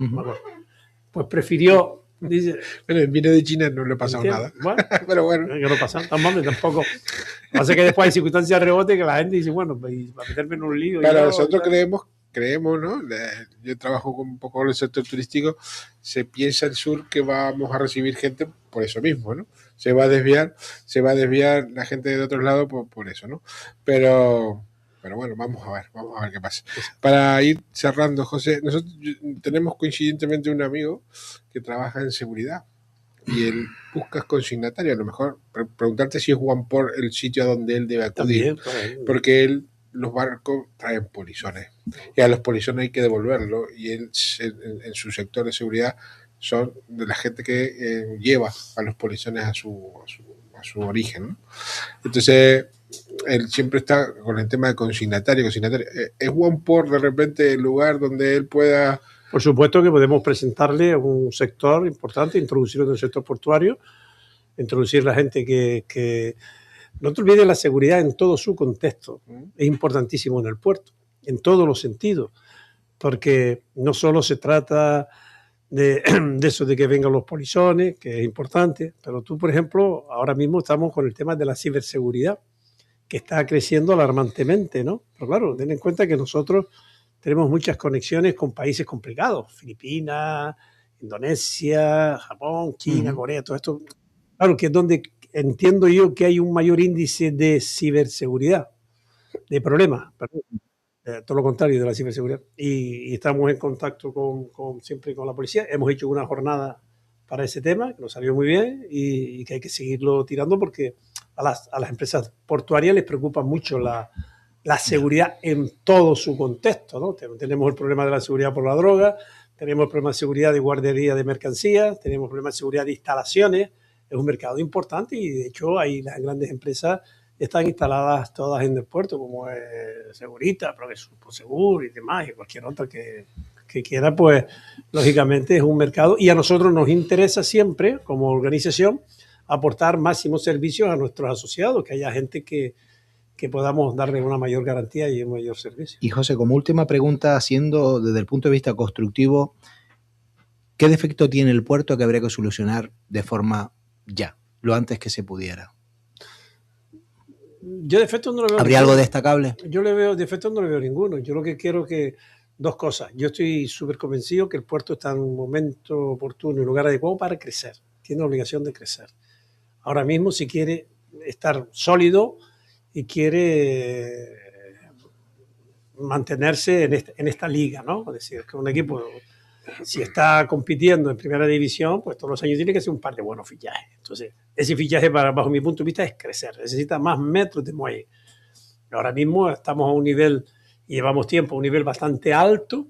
Pues prefirió... Dice, bueno, viene de China, no le ha pasado nada. Bueno, pero bueno. Que no pasa, tampoco. Pasa que después hay circunstancias de rebote que la gente dice, bueno, para meterme en un lío. Pero nosotros creemos, ¿no? Yo trabajo un poco con el sector turístico, se piensa el sur que vamos a recibir gente por eso mismo, ¿no? Se va a desviar la gente de otros lados por eso, ¿no? Pero bueno, vamos a ver qué pasa. Para ir cerrando, José, nosotros tenemos coincidentemente un amigo que trabaja en seguridad y él busca consignatario. A lo mejor preguntarte si es Juan por el sitio a donde él debe acudir. También. Porque los barcos traen polizones y a los polizones hay que devolverlo, y él en su sector de seguridad son de la gente que lleva a los polizones a su origen, ¿no? Entonces él siempre está con el tema de consignatario. ¿Es Juan por de repente el lugar donde él pueda...? Por supuesto que podemos presentarle a un sector importante, introducirlo en el sector portuario, introducir la gente que... No te olvides la seguridad en todo su contexto. Es importantísimo en el puerto, en todos los sentidos, porque no solo se trata de eso de que vengan los polizones, que es importante, pero tú, por ejemplo, ahora mismo estamos con el tema de la ciberseguridad, que está creciendo alarmantemente, ¿no? Pero claro, ten en cuenta que nosotros tenemos muchas conexiones con países complicados, Filipinas, Indonesia, Japón, China, Corea, todo esto. Claro, que es donde entiendo yo que hay un mayor índice de ciberseguridad, de problemas, perdón. Todo lo contrario de la ciberseguridad. Y estamos en contacto siempre con la policía. Hemos hecho una jornada para ese tema, que nos salió muy bien y que hay que seguirlo tirando porque a las empresas portuarias les preocupa mucho la seguridad en todo su contexto, ¿no? Tenemos el problema de la seguridad por la droga, tenemos el problema de seguridad de guardería de mercancías, tenemos el problema de seguridad de instalaciones. Es un mercado importante y, de hecho, hay las grandes empresas están instaladas todas en el puerto, como Segurita, Prosegur y demás, y cualquier otra que quiera, pues lógicamente es un mercado y a nosotros nos interesa siempre, como organización, aportar máximos servicios a nuestros asociados, que haya gente que podamos darle una mayor garantía y un mayor servicio. Y José, como última pregunta, siendo desde el punto de vista constructivo, ¿qué defecto tiene el puerto que habría que solucionar de forma ya, lo antes que se pudiera? Yo defectos no lo veo. ¿Habría algo destacable? Yo le veo defectos, no le veo ninguno. Yo lo que quiero que dos cosas. Yo estoy súper convencido que el puerto está en un momento oportuno y lugar adecuado para crecer. Tiene la obligación de crecer. Ahora mismo, si quiere estar sólido y quiere mantenerse en esta liga, ¿no? Es decir, que un equipo, si está compitiendo en primera división, pues todos los años tiene que hacer un par de buenos fichajes. Entonces, ese fichaje, bajo mi punto de vista, es crecer. Necesita más metros de muelle. Ahora mismo estamos a un nivel, y llevamos tiempo, a un nivel bastante alto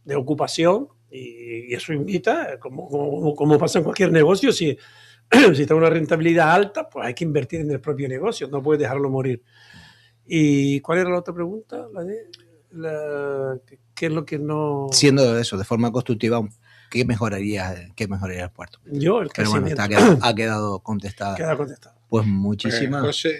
de ocupación, y eso invita, como pasa en cualquier negocio, si está una rentabilidad alta, pues hay que invertir en el propio negocio, no puedes dejarlo morir. ¿Y cuál era la otra pregunta? ¿Qué es lo que no...? Siendo eso, de forma constructiva, ¿qué mejoraría el puerto? Yo, el crecimiento. Pero bueno, ha quedado contestada. Queda contestado. Pues muchísimas. José,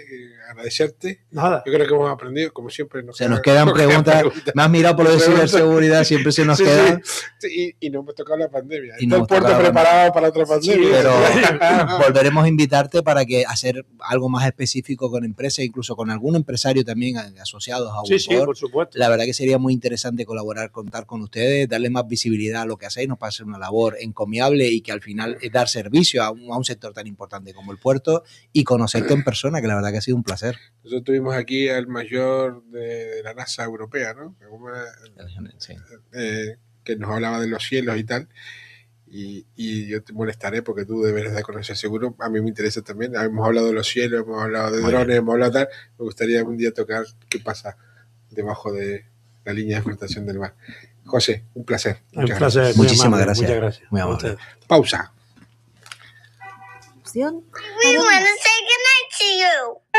agradecerte. Nada. Yo creo que hemos aprendido, como siempre. Nos quedan preguntas. Me has mirado por lo de ciberseguridad, siempre se nos queda. Sí, y nos hemos tocado la pandemia. Y está el puerto preparado para otra pandemia. Sí, pero volveremos a invitarte para que hacer algo más específico con empresas, incluso con algún empresario también asociados a Wipor. Sí, por supuesto. La verdad que sería muy interesante colaborar, contar con ustedes, darle más visibilidad a lo que hacéis, nos parece una labor encomiable y que al final es dar servicio a un sector tan importante como el puerto y conocerte en persona, que la verdad que ha sido un placer. Nosotros tuvimos aquí al mayor de la NASA europea, ¿no? Sí. Que nos hablaba de los cielos y tal. Y yo te molestaré porque tú deberes de conocer seguro. A mí me interesa también. Hemos hablado de los cielos, hemos hablado de drones, hemos hablado de tal. Me gustaría un día tocar qué pasa debajo de la línea de flotación del mar. José, un placer. Muchísimas gracias. Muchas gracias. Muy amable. Pausa. We want to say goodnight to you.